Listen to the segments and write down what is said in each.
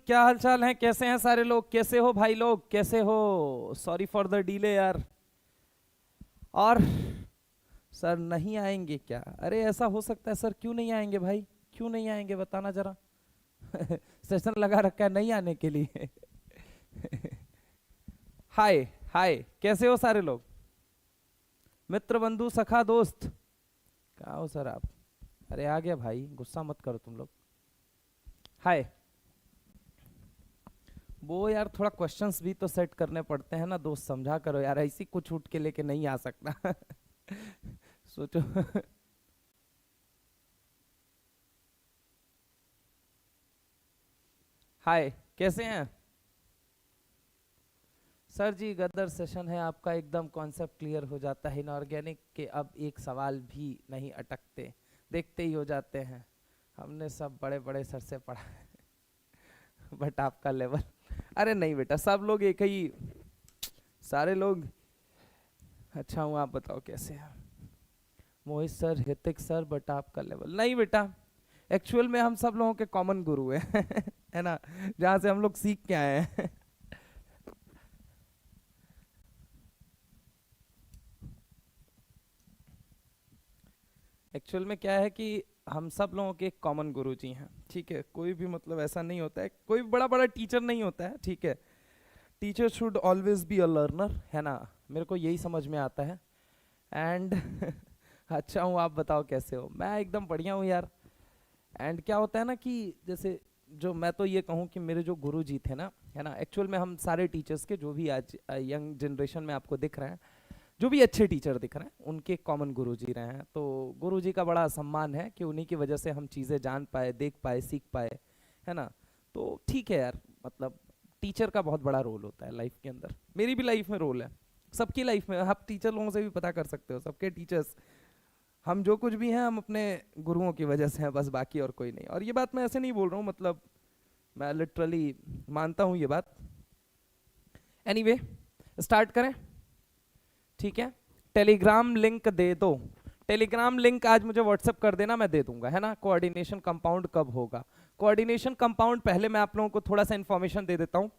क्या हाल चाल है, कैसे हैं सारे लोग, कैसे हो भाई लोग, कैसे हो? सॉरी फॉर द डिले यार। और सर नहीं आएंगे क्या? अरे ऐसा हो सकता है सर, क्यों नहीं आएंगे भाई? क्यों नहीं आएंगे बताना जरा। सेशन लगा रखा है नहीं आने के लिए। हाय। हाय, कैसे हो सारे लोग? मित्र बंधु सखा दोस्त, कहाँ हो सर आप? अरे आ गया भाई, गुस्सा मत करो तुम लोग। हाय। वो यार थोड़ा क्वेश्चंस भी तो सेट करने पड़ते हैं ना दोस्त, समझा करो यार, ऐसी कुछ उठ के लेके नहीं आ सकता। सोचो। हाय, कैसे हैं? सर जी गदर सेशन है आपका, एकदम कॉन्सेप्ट क्लियर हो जाता है, इनऑर्गेनिक के अब एक सवाल भी नहीं अटकते, देखते ही हो जाते हैं। हमने सब बड़े बड़े सर से पढ़ा है। बट आपका लेवल, अरे नहीं बेटा, सब लोग एक ही, सारे लोग अच्छा हूँ। आप बताओ कैसे हैं? मोहित सर, हितिक सर, बट आपका लेवल नहीं बेटा। एक्चुअल में हम सब लोगों के कॉमन गुरु हैं। है ना, जहाँ से हम लोग सीख के आए हैं। एक्चुअल में क्या है कि हम सब लोगों के कॉमन गुरु जी हैं, ठीक है? कोई भी मतलब ऐसा नहीं होता है, कोई बड़ा बड़ा टीचर नहीं होता है, ठीक है? Teacher should always be a learner, है ना? मेरे को यही समझ में आता है। एंड अच्छा हूँ, आप बताओ कैसे हो? मैं एकदम बढ़िया हूँ यार। एंड क्या होता है ना कि जैसे, जो मैं तो ये कहूँ कि मेरे जो गुरु जी थे ना, है ना, एक्चुअल में हम सारे टीचर्स के, जो भी आज यंग जनरेशन में आपको दिख रहे हैं, जो भी अच्छे टीचर दिख रहे हैं, उनके कॉमन गुरु जी रहे हैं। तो गुरु जी का बड़ा सम्मान है कि उन्हीं की वजह से हम चीज़ें जान पाए, देख पाए, सीख पाए, है ना? तो ठीक है यार, मतलब टीचर का बहुत बड़ा रोल होता है लाइफ के अंदर। मेरी भी लाइफ में रोल है, सबकी लाइफ में। आप टीचर लोगों से भी पता कर सकते हो, सबके टीचर्स, हम जो कुछ भी हैं हम अपने गुरुओं की वजह से हैं बस, बाकी और कोई नहीं। और ये बात मैं ऐसे नहीं बोल रहा हूँ, मतलब मैं लिटरली मानता हूँ ये बात। एनीवे, स्टार्ट करें? ठीक है, टेलीग्राम लिंक दे दो। टेलीग्राम लिंक आज मुझे व्हाट्सएप कर देना, मैं दे दूंगा, है ना? कोऑर्डिनेशन कंपाउंड कब होगा? कोऑर्डिनेशन कंपाउंड, पहले मैं आप लोगों को थोड़ा सा इंफॉर्मेशन दे देता हूँ।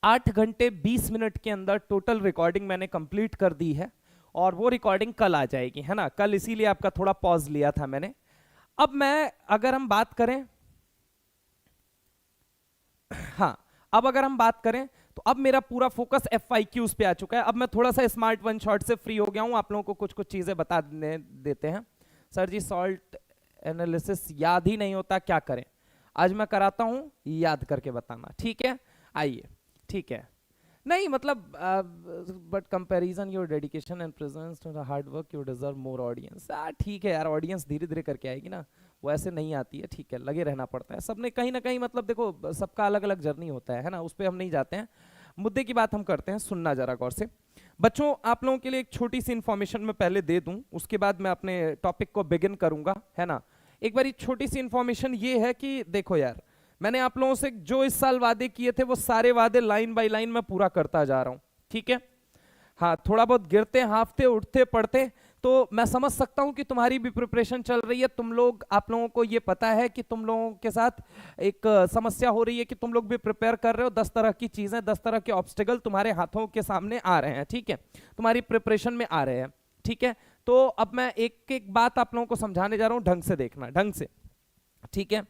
8 घंटे 20 मिनट के अंदर टोटल रिकॉर्डिंग मैंने कंप्लीट कर दी है, और वो रिकॉर्डिंग कल आ जाएगी, है ना? कल इसीलिए आपका थोड़ा पॉज लिया था मैंने। अब मैं, अगर हम बात करें, हाँ, अब अगर हम बात करें तो अब मेरा पूरा फोकस FIQs पे आ चुका है। अब मैं थोड़ा सा स्मार्ट वन शॉट से फ्री हो गया हूं, आप लोगों को कुछ कुछ चीजें बता देते हैं। सर जी सॉल्ट एनालिसिस याद ही नहीं होता, क्या करें? आज मैं कराता हूं, याद करके बताना, ठीक है? आइए, ठीक है। नहीं मतलब, but comparison your dedication and presence to the hard work you deserve more audience. ठीक है यार, ऑडियंस धीरे धीरे करके आएगी ना, वो ऐसे नहीं आती है, ठीक है? लगे रहना पड़ता है, सबने कहीं ना कहीं, मतलब देखो सबका अलग अलग जर्नी होता है ना? उस पर हम नहीं जाते हैं, मुद्दे की बात हम करते हैं। सुनना जरा गौर से बच्चों, आप लोगों के लिए एक छोटी सी इंफॉर्मेशन मैं पहले दे दूं, उसके बाद मैं अपने टॉपिक को बिगिन करूंगा, है ना? एक बार छोटी सी इंफॉर्मेशन ये है कि देखो यार, मैंने आप लोगों से जो इस साल वादे किए थे, वो सारे वादे लाइन बाय लाइन मैं पूरा करता जा रहा हूं, ठीक है? हाँ, थोड़ा बहुत गिरते हाफते उठते पड़ते, तो मैं समझ सकता हूं कि तुम्हारी भी प्रिपरेशन चल रही है। तुम लोग, आप लोगों को ये पता है कि तुम लोगों के साथ एक समस्या हो रही है कि तुम लोग भी प्रिपेयर कर रहे हो, 10 तरह की चीजें, 10 तरह के ऑब्स्टिकल तुम्हारे हाथों के सामने आ रहे हैं, ठीक है? तुम्हारी प्रिपरेशन में आ रहे हैं, ठीक है? तो अब मैं एक एक बात आप लोगों को समझाने जा रहा हूं, ढंग से देखना, ढंग से, ठीक है?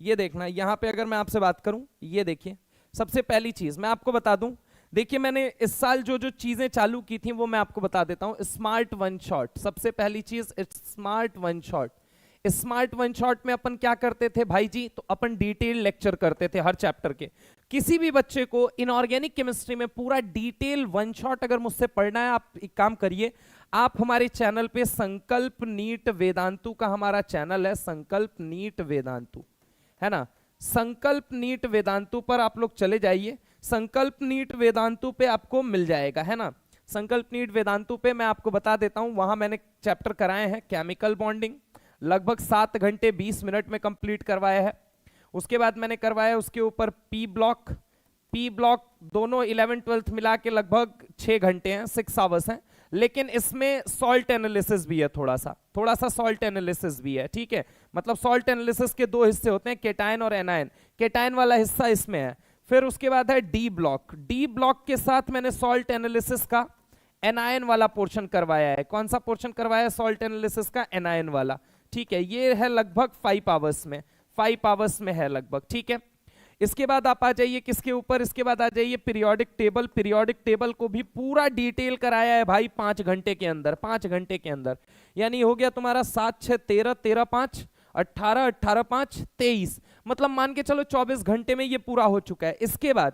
ये देखना, यहां पे अगर मैं आपसे बात करूं, ये देखिए, सबसे पहली चीज मैं आपको बता दूं, देखिए मैंने इस साल जो जो चीजें चालू की थी वो मैं आपको बता देता हूं। स्मार्ट वन शॉट, सबसे पहली चीज smart one shot. Smart one shot में अपन क्या करते थे भाई जी? तो अपन डिटेल लेक्चर करते थे हर चैप्टर के। किसी भी बच्चे को इनऑर्गेनिक केमिस्ट्री में पूरा डिटेल वन शॉट अगर मुझसे पढ़ना है, आप एक काम करिए, आप हमारे चैनल पे संकल्प नीट वेदांतु का हमारा चैनल है, संकल्प नीट वेदांतु, है ना? संकल्प नीट वेदांतु पर आप लोग चले जाइए, संकल्प नीट वेदांतु पे आपको मिल जाएगा, है ना? संकल्प नीट वेदांतु पे मैं आपको बता देता हूं, वहां मैंने चैप्टर कराए हैं केमिकल बॉन्डिंग, लगभग 7 घंटे 20 मिनट में कंप्लीट करवाया है। उसके बाद मैंने करवाया उसके ऊपर पी ब्लॉक दोनों 11th-12th मिला के लगभग 6 घंटे हैं, 6 आवर्स हैं। लेकिन इसमें सॉल्ट एनालिसिस भी है, थोड़ा सा सॉल्ट एनालिसिस भी है, ठीक है? मतलब सॉल्ट एनालिसिस के दो हिस्से होते हैं, केटायन और एनायन। केटायन वाला हिस्सा इसमें है। फिर उसके बाद है डी ब्लॉक। डी ब्लॉक के साथ मैंने सॉल्ट एनालिसिस का एनायन वाला पोर्शन करवाया है। कौन सा पोर्शन करवाया है सॉल्ट एनालिसिस का? एनायन वाला। ठीक है, ये है लगभग 5 आवर्स में, 5 आवर्स में है लगभग। ठीक है, इसके बाद आप आ जाइए किसके ऊपर, इसके बाद आ जाइए पीरियोडिक टेबल। पीरियोडिक टेबल को भी पूरा डिटेल कराया है भाई 5 घंटे के अंदर, 5 घंटे के अंदर। यानी हो गया तुम्हारा 7 6 13, 13 5 18, 18 5 23, मतलब मान के चलो 24 घंटे में ये पूरा हो चुका है। इसके बाद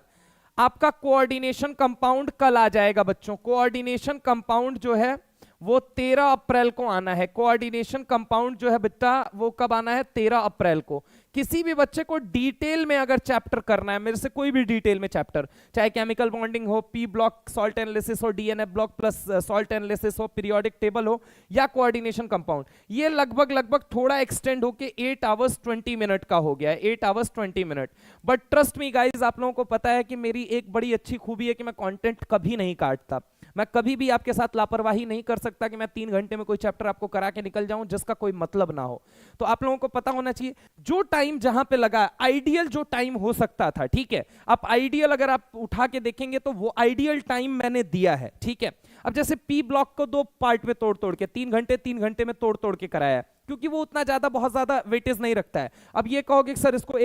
आपका कोऑर्डिनेशन कंपाउंड कल आ जाएगा बच्चों। कोऑर्डिनेशन कंपाउंड जो है वो 13 अप्रैल को आना है। कोऑर्डिनेशन कंपाउंड जो है बेटा वो कब आना है? 13 अप्रैल को। किसी भी बच्चे को डिटेल में अगर चैप्टर करना है मेरे से, कोई भी डिटेल में चैप्टर, चाहे केमिकल बॉन्डिंग हो, पी ब्लॉक सॉल्ट एनालिसिस हो, DNA block plus salt analysis हो, पीरियोडिक टेबल हो या कोऑर्डिनेशन कंपाउंड, ये लगभग थोड़ा एक्सटेंड होके 8 आवर्स 20 मिनट का हो गया है, 8 hours 20 minute. But trust me guys, आप लोगों को पता है कि मेरी एक बड़ी अच्छी खूबी है कि मैं कंटेंट कभी नहीं काटता। मैं कभी भी आपके साथ लापरवाही नहीं कर सकता कि मैं 3 घंटे में कोई चैप्टर आपको करा के निकल जाऊं जिसका कोई मतलब ना हो। तो आप लोगों को पता होना चाहिए जो टाइम जहां पे लगा, आइडियल जो टाइम हो सकता था, ठीक है, आप आइडियल अगर आप उठा के देखेंगे तो वो आइडियल टाइम मैंने दिया है। ठीक है, अब जैसे पी ब्लॉक को 2 पार्ट में तोड़ के 3 घंटे में तोड़ के कराया है, क्योंकि वो उतना ज्यादा बहुत ज्यादा वेटेज नहीं रखता है। अब ये कहोगे सर इसको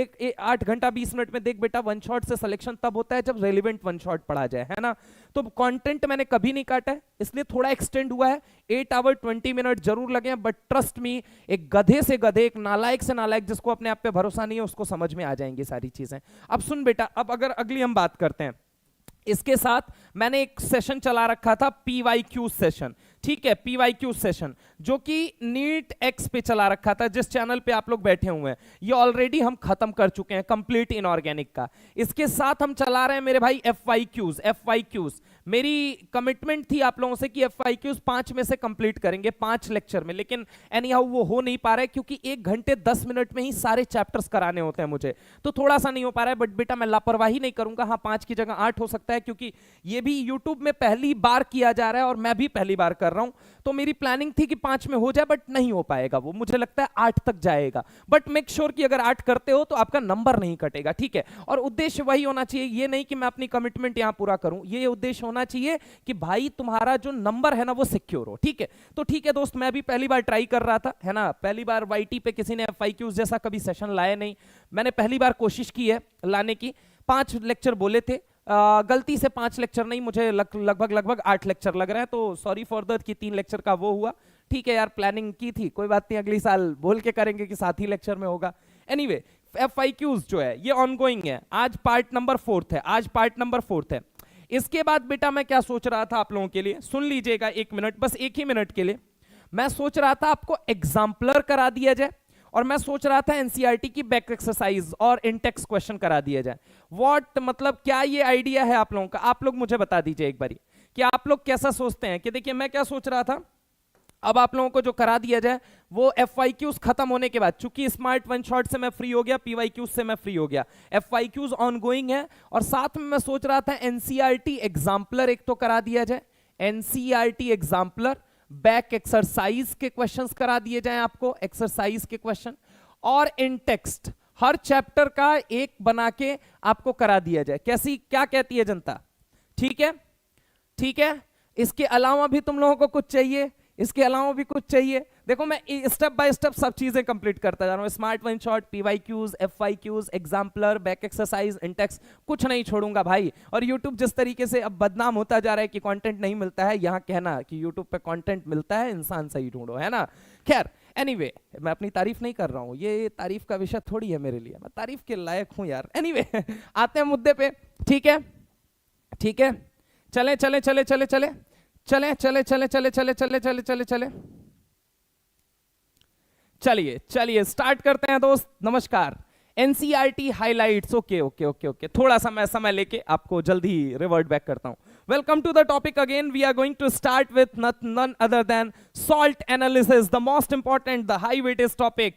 8 घंटा 20 मिनट में, देख बेटा वन शॉट से सिलेक्शन तब होता है जब रेलिवेंट वन शॉट पढ़ा जाए, है ना। तो कंटेंट मैंने कभी नहीं काटा है, इसलिए थोड़ा एक्सटेंड हुआ है। 8 आवर 20 मिनट जरूर लगे, बट ट्रस्ट मी, एक गधे से गधे, एक नालायक से नालायक जिसको अपने आप पे भरोसा नहीं है उसको समझ में आ जाएंगी सारी चीजें। अब सुन बेटा, अब अगर अगली हम बात करते हैं, इसके साथ मैंने एक सेशन चला रखा था PYQ सेशन। ठीक है, PYQ सेशन जो कि नीट एक्स पे चला रखा था, जिस चैनल पे आप लोग बैठे हुए हैं, ये ऑलरेडी हम खत्म कर चुके हैं, कंप्लीट इनऑर्गेनिक का। इसके साथ हम चला रहे हैं मेरे भाई FYQs। मेरी कमिटमेंट थी आप लोगों से कि FYQs 5 में से कंप्लीट करेंगे 5 लेक्चर में, लेकिन एनी हाउ वो हो नहीं पा रहा है क्योंकि 1 घंटे 10 मिनट में ही सारे चैप्टर्स कराने होते हैं मुझे, तो थोड़ा सा नहीं हो पा रहा है। बट बेटा मैं लापरवाही नहीं करूंगा, हाँ 5 की जगह 8 हो सकता है, क्योंकि ये भी यूट्यूब में पहली बार किया जा रहा है और मैं भी पहली बार कर रहा हूं। तो मेरी प्लानिंग थी कि 5 में हो जाए, बट नहीं हो पाएगा वो, मुझे लगता है 8 तक जाएगा। बट मेक श्योर कि अगर 8 करते हो तो आपका नंबर नहीं कटेगा, ठीक है। और उद्देश्य वही होना चाहिए, ये नहीं कि मैं अपनी कमिटमेंट यहां पूरा करूं, ये उद्देश्य होना चाहिए कि भाई तुम्हारा जो नंबर है ना वो सिक्योर हो, ठीक है। तो ठीक है दोस्त, मैं भी पहली बार ट्राई कर रहा था, है ना, पहली बार YT पे किसी ने FYQs जैसा कभी सेशन लाया नहीं, मैंने पहली बार कोशिश की है लाने की। 5 लेक्चर बोले थे, गलती से 5 लेक्चर नहीं, मुझे लगभग 8 लेक्चर लग रहे हैं, तो सॉरी फॉर दैट कि 3 लेक्चर का वो हुआ। ठीक है यार, प्लानिंग की थी, कोई बात नहीं, अगली साल बोल के करेंगे कि 7 ही लेक्चर में होगा। एनीवे, FYQs जो है ये ऑनगोइंग है, आज पार्ट नंबर 4 है। इसके बाद बेटा मैं क्या सोच रहा था आप लोगों के लिए, सुन लीजिएगा 1 मिनट, बस 1 ही मिनट के लिए। मैं सोच रहा था आपको एग्जाम्पलर करा दिया जाए, और मैं सोच रहा था NCERT की बैक एक्सरसाइज और इंटेक्स क्वेश्चन करा दिया जाए। व्हाट मतलब, क्या ये आइडिया है आप लोगों का? आप लोग मुझे बता दीजिए एक बारी कि आप लोग कैसा सोचते हैं। कि देखिए मैं क्या सोच रहा था, अब आप लोगों को जो करा दिया जाए वो FYQs खत्म होने के बाद, चूंकि स्मार्ट वन शॉट से मैं फ्री हो गया, PYQs से मैं फ्री हो गया, FYQs ऑनगोइंग है, और साथ में मैं सोच रहा था NCERT एग्जाम्पलर एक तो करा दिया जाए, NCERT एग्जाम्पलर, बैक एक्सरसाइज के क्वेश्चंस करा दिए जाएं आपको, एक्सरसाइज के क्वेश्चन, और इन टेक्स्ट हर चैप्टर का एक बना के आपको करा दिया जाए। कैसी, क्या कहती है जनता? ठीक है, ठीक है। इसके अलावा भी तुम लोगों को कुछ चाहिए? इसके अलावा भी कुछ चाहिए? देखो मैं स्टेप बाय स्टेप सब चीजें कंप्लीट करता जा रहा हूं, smart one shot, PYQs, FYQs, exemplar, back exercise, Intex, कुछ नहीं छोड़ूंगा भाई। और YouTube जिस तरीके से अब बदनाम होता जा रहा है कि कंटेंट नहीं मिलता है, यहां कहना कि YouTube पे कंटेंट मिलता है, इंसान सही ढूंढो, है ना। खैर एनीवे, मैं अपनी तारीफ नहीं कर रहा हूं, ये तारीफ का विषय थोड़ी है मेरे लिए, मैं तारीफ के लायक हूं यार। एनीवे आते हैं मुद्दे पे, ठीक है, ठीक है, चले चले चले चले चले चले चले चले चले चले चले चले चले चले चलिए चलिए स्टार्ट करते हैं दोस्त। नमस्कार, NCERT highlights, okay okay okay okay, थोड़ा सा मैं समय लेके आपको जल्दी रिवर्ट बैक करता हूं। Welcome to the topic again, we are going to start with none other than salt analysis, the most important, the high weightage topic,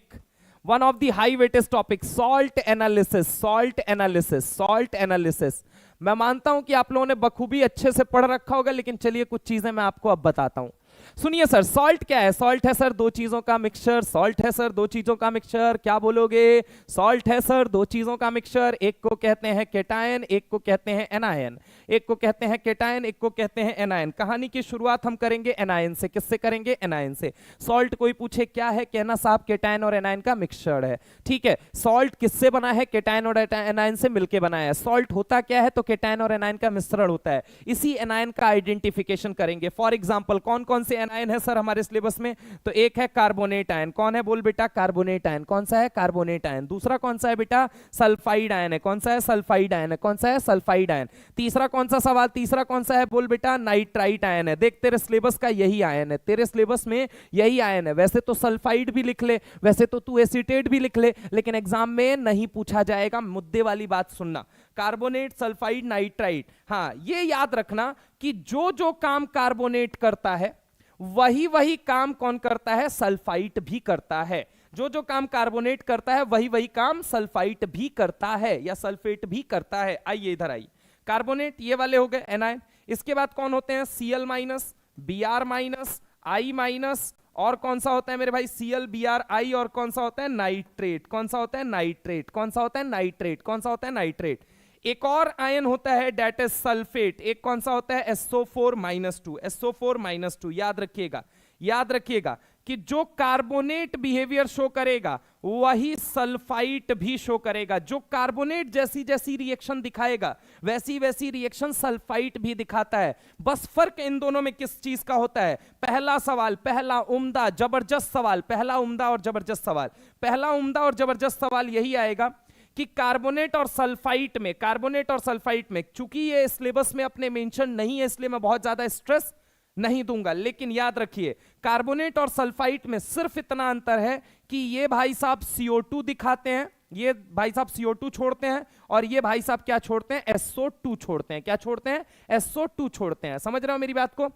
one of the high weightage topic, salt analysis, salt analysis, salt analysis. मैं मानता हूं कि आप लोगों ने बखूबी अच्छे से पढ़ रखा होगा, लेकिन चलिए कुछ चीजें मैं आपको अब बताता हूं। सुनिए सर, सॉल्ट क्या है? सॉल्ट है सर दो चीजों का मिक्सचर। सॉल्ट है सर दो चीजों का मिक्सचर। क्या बोलोगे? सॉल्ट है सर दो चीजों का मिक्सचर। एक को कहते हैं केटायन, एक को कहते हैं एनायन। एक को कहते हैं केटायन, एक को कहते हैं एनायन। कहानी की शुरुआत हम करेंगे एनायन से। किससे करेंगे? एनायन से। सॉल्ट कोई पूछे क्या है, कहना साहब केटायन और एनायन का मिक्सचर है। ठीक है, सॉल्ट किससे बना है? केटायन और एनायन से मिलकर बना है। सॉल्ट होता क्या है? तो केटायन और एनायन का मिश्रण होता है। इसी एनायन का आइडेंटिफिकेशन करेंगे। फॉर एग्जांपल कौन कौन से एनायन है सर हमारे सिलेबस में? तो एक है कार्बोनेट आयन। कौन है? बोल बेटा। Carbonate ion. कौन सा है? Carbonate ion. दूसरा कौन सा है बेटा? सल्फाइड आयन है। कौन सा है? सल्फाइड आयन है। कौन सा है? Sulphide ion. तीसरा कौन सा सवाल? तीसरा कौन सा है? बोल बेटा। नाइट्राइट आयन है। देख तेरे सिलेबस का यही आयन है, तेरे सिलेबस में यही आयन है। वैसे तो सल्फाइड भी लिख ले, वैसे तो तू एसीटेट भी लिख ले, लेकिन एग्जाम में नहीं पूछा जाएगा। मुद्दे वाली बात सुनना, कार्बोनेट, सल्फाइड, नाइट्राइट। हाँ, ये याद रखना कि जो जो काम कार्बोनेट करता है वही वही काम कौन करता है? सल्फाइट भी करता है। जो जो काम कार्बोनेट करता है वही वही काम सल्फाइट भी करता है या सल्फेट भी करता है। आइए इधर आइए। कार्बोनेट ये वाले हो गए एनायन। इसके बाद कौन होते हैं? Cl minus, Br minus, I minus, और कौन सा होता है मेरे भाई? Cl Br I। और कौन सा होता है? नाइट्रेट। कौन सा होता है? नाइट्रेट। कौन सा होता है? नाइट्रेट। कौन सा होता है? नाइट्रेट। एक और आयन होता है डेट इज सल्फेट। एक कौन सा होता है? SO4-2। SO4-2 याद रखिएगा। याद रखिएगा कि जो कार्बोनेट बिहेवियर शो करेगा वही सल्फाइट भी शो करेगा। जो कार्बोनेट जैसी जैसी रिएक्शन दिखाएगा वैसी वैसी रिएक्शन सल्फाइट भी दिखाता है। बस फर्क इन दोनों में किस चीज का होता है? पहला सवाल, पहला उम्दा जबरदस्त सवाल, पहला उम्दा और जबरदस्त सवाल, पहला उम्दा और जबरदस्त सवाल यही आएगा कि कार्बोनेट और सल्फाइट में, कार्बोनेट और सल्फाइट में, चूंकि ये सिलेबस में अपने मेंशन नहीं है इसलिए मैं बहुत ज्यादा स्ट्रेस नहीं दूंगा, लेकिन याद रखिए कार्बोनेट और सल्फाइट में सिर्फ इतना अंतर है कि ये भाई साहब CO2 दिखाते हैं, ये भाई साहब CO2 छोड़ते हैं, और ये भाई साहब क्या छोड़ते हैं? SO2 छोड़ते हैं। क्या छोड़ते हैं? SO2 छोड़ते हैं। समझ रहे हो मेरी बात को?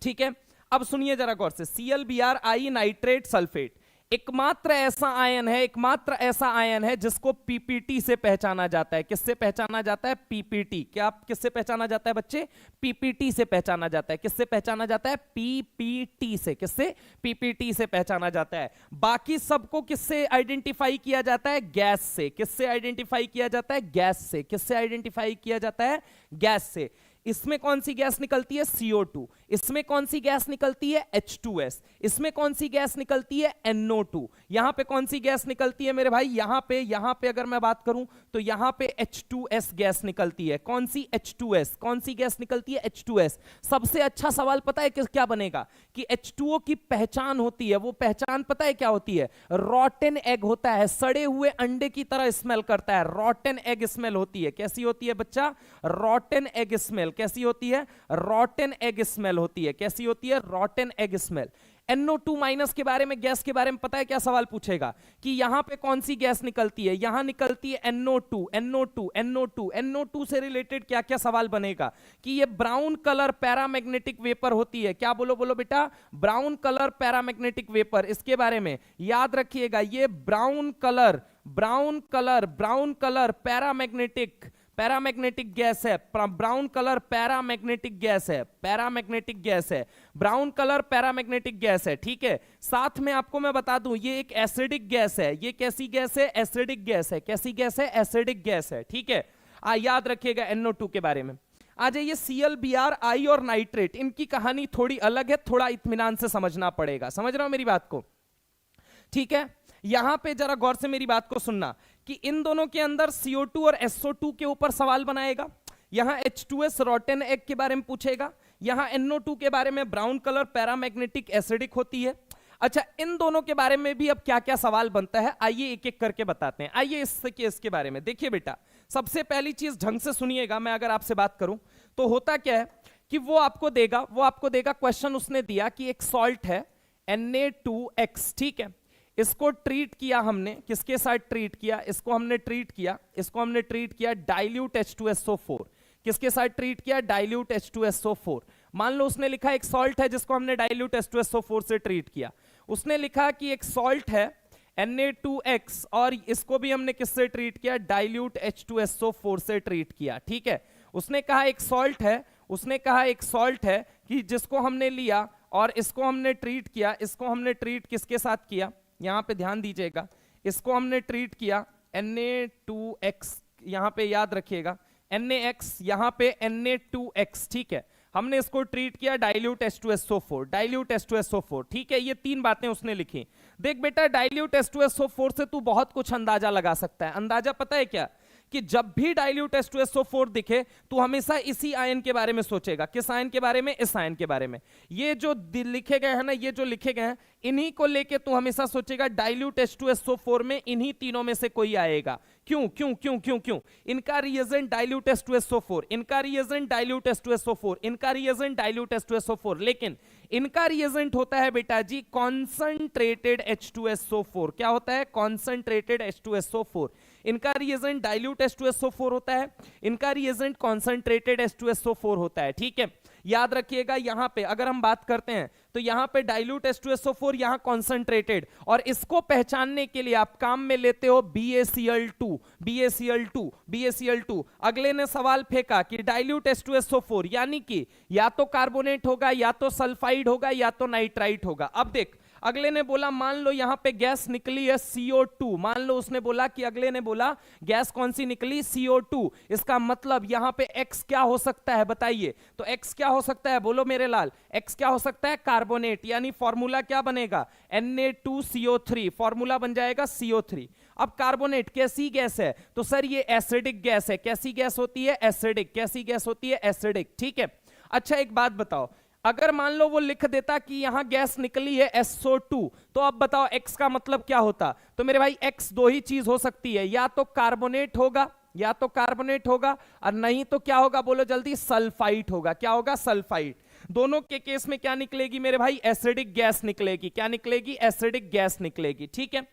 ठीक है, अब सुनिए जरा गौर से। ClBrI नाइट्रेट सल्फेट एकमात्र ऐसा आयन है, एकमात्र ऐसा आयन है जिसको पीपीटी से पहचाना जाता है। किससे पहचाना जाता है? पीपीटी। क्या किससे पहचाना जाता है बच्चे? पीपीटी से पहचाना जाता है। किससे पहचाना जाता है? पीपीटी से। किससे? पीपीटी से पहचाना जाता है। बाकी सबको किससे आइडेंटिफाई किया जाता है? गैस से। किससे आइडेंटिफाई किया जाता है? गैस से। किससे आइडेंटिफाई किया जाता है? गैस से। इसमें कौन सी गैस निकलती है? CO2। इसमें कौन सी गैस निकलती है? H2S। इसमें कौन सी गैस निकलती है? NO2। यहां पे कौन सी गैस निकलती है मेरे भाई? यहां पे अगर मैं बात करूं तो यहां पे H2S गैस निकलती है। कौन सी? H2S। कौन सी गैस निकलती है? H2S। सबसे अच्छा सवाल पता है क्या बनेगा? कि H2O की पहचान होती है। वो पहचान पता है क्या होती है? रॉटन एग होता है, सड़े हुए अंडे की तरह स्मेल करता है। रॉटन एग स्मेल होती है। कैसी होती है बच्चा? रॉटन एग स्मेल। कैसी होती है? रॉटन एग स्मेल होती है। कैसी होती है? रॉटन एग स्मेल। NO2 माइनस के बारे में, गैस के बारे में पता है क्या सवाल पूछेगा? कि यहां पे कौन सी गैस निकलती है? यहां निकलती है NO2। NO2 NO2 NO2 से रिलेटेड क्या क्या सवाल बनेगा? कि ये ब्राउन कलर पैरामैग्नेटिक वेपर होती है। क्या बोलो बोलो बेटा? Brown colour paramagnetic vapour. इसके बारे में याद रखिएगा, ये ब्राउन कलर पैरामैग्नेटिक गैस है। ब्राउन कलर पैरामैग्नेटिक गैस है। पैरामैग्नेटिक गैस है, ब्राउन कलर पैरामैग्नेटिक गैस है। ठीक है, साथ में आपको मैं बता दूं ये एक एसिडिक गैस है। ये कैसी गैस है? एसिडिक गैस है। कैसी गैस है? एसिडिक गैस है। ठीक है, याद रखिएगा NO2 के बारे में। आ जाइए ClBrI और नाइट्रेट, इनकी कहानी थोड़ी अलग है, थोड़ा इत्मीनान से समझना पड़ेगा। समझ रहे हो मेरी बात को? ठीक है, यहां पे जरा गौर से मेरी बात को सुनना कि इन दोनों के अंदर CO2 और SO2 के ऊपर सवाल बनाएगा। यहां H2S रॉटन एग के बारे में पूछेगा। यहां NO2 के बारे में ब्राउन कलर पैरामैग्नेटिक एसिडिक होती है। अच्छा, इन दोनों के बारे में भी अब क्या क्या सवाल बनता है आइए एक एक करके बताते हैं। आइए इसके बारे में देखिए बेटा। सबसे पहली चीज ढंग से सुनिएगा, मैं अगर आपसे बात करूं तो होता क्या है कि वो आपको देगा क्वेश्चन उसने दिया कि एक सॉल्ट है Na2X। ठीक है, इसको ट्रीट किया हमने, किसके साथ ट्रीट किया? इसको हमने ट्रीट किया डाइल्यूट H2SO4। किसके साथ ट्रीट किया? Dilute H2SO4। मान लो उसने लिखा एक सॉल्ट है जिसको हमने डाइल्यूट H2SO4 से ट्रीट किया। उसने लिखा कि एक सॉल्ट है Na2X और इसको भी हमने किससे ट्रीट किया? डाइल्यूट H2SO4 से ट्रीट किया। ठीक है, उसने कहा एक सॉल्ट है कि जिसको हमने लिया और इसको हमने ट्रीट किया, इसको हमने ट्रीट किसके साथ किया, यहां पे ध्यान दीजिएगा, इसको हमने ट्रीट किया Na2x, यहां पे याद रखिएगा NaX, यहां पे Na2x, ठीक है, हमने इसको ट्रीट किया डाइल्यूट H2SO4, डाइल्यूट H2SO4, ठीक है, ये तीन बातें उसने लिखी। देख बेटा डाइल्यूट H2SO4 से तू बहुत कुछ अंदाजा लगा सकता है। अंदाजा पता है क्या, कि जब भी डाइल्यूट H2SO4 दिखे तू हमेशा इसी आयन के बारे में सोचेगा। किस आयन के बारे में, इस आयन के बारे में। ये जो लिखे गए हैं ना, ये जो लिखे गए हैं, इन्हीं को लेके तू हमेशा सोचेगा डाइल्यूट H2SO4 में इन्हीं तीनों में से कोई आएगा। क्यों क्यों क्यों क्यों क्यों, इनका रिएजेंट डाइल्यूट H2SO4, इनका रिएजेंट डाइल्यूट H2SO4, इनका रिएजेंट डाइल्यूट H2SO4, लेकिन इनका रिएजेंट होता है बेटा जी कॉन्संट्रेटेड H2SO4। क्या होता है, कॉन्संट्रेटेड H2SO4। इनका रिएजेंट डाइल्यूट H2SO4 होता है, इनका रिएजेंट कॉन्संट्रेटेड H2SO4 होता है, ठीक है। याद रखिएगा यहां पे अगर हम बात करते हैं तो यहां पे डाइल्यूट H2SO4, यहां कॉन्संट्रेटेड, और इसको पहचानने के लिए आप काम में लेते हो BaCl2, BaCl2, BaCl2। अगले ने सवाल फेंका कि डाइल्यूट H2SO4 यानी कि या तो कार्बोनेट होगा, या तो सल्फाइड होगा, या तो नाइट्राइट होगा। अब देख अगले ने बोला मान लो यहां पे गैस निकली है CO2, मान लो उसने बोला कि अगले ने बोला गैस कौन सी निकली, CO2। इसका मतलब यहां पे X क्या हो सकता है बताइए, तो X क्या हो सकता है, बोलो मेरे लाल, X क्या हो सकता है, कार्बोनेट, यानी फॉर्मूला क्या बनेगा, Na2CO3, फॉर्मूला बन जाएगा CO3। अब कार्बोनेट कैसी गैस है, तो सर ये एसिडिक गैस है। कैसी गैस होती है, एसिडिक। कैसी गैस होती है, एसिडिक, ठीक है। अच्छा एक बात बताओ, अगर मान लो वो लिख देता कि यहां गैस निकली है SO2, तो अब बताओ X का मतलब क्या होता, तो मेरे भाई X दो ही चीज हो सकती है, या तो कार्बोनेट होगा, या तो कार्बोनेट होगा, और नहीं तो क्या होगा, बोलो जल्दी, सल्फाइट होगा। क्या होगा, सल्फाइट। दोनों के केस में क्या निकलेगी मेरे भाई, एसिडिक गैस निकलेगी। क्या निकलेगी, एसिडिक गैस निकलेगी, ठीक है।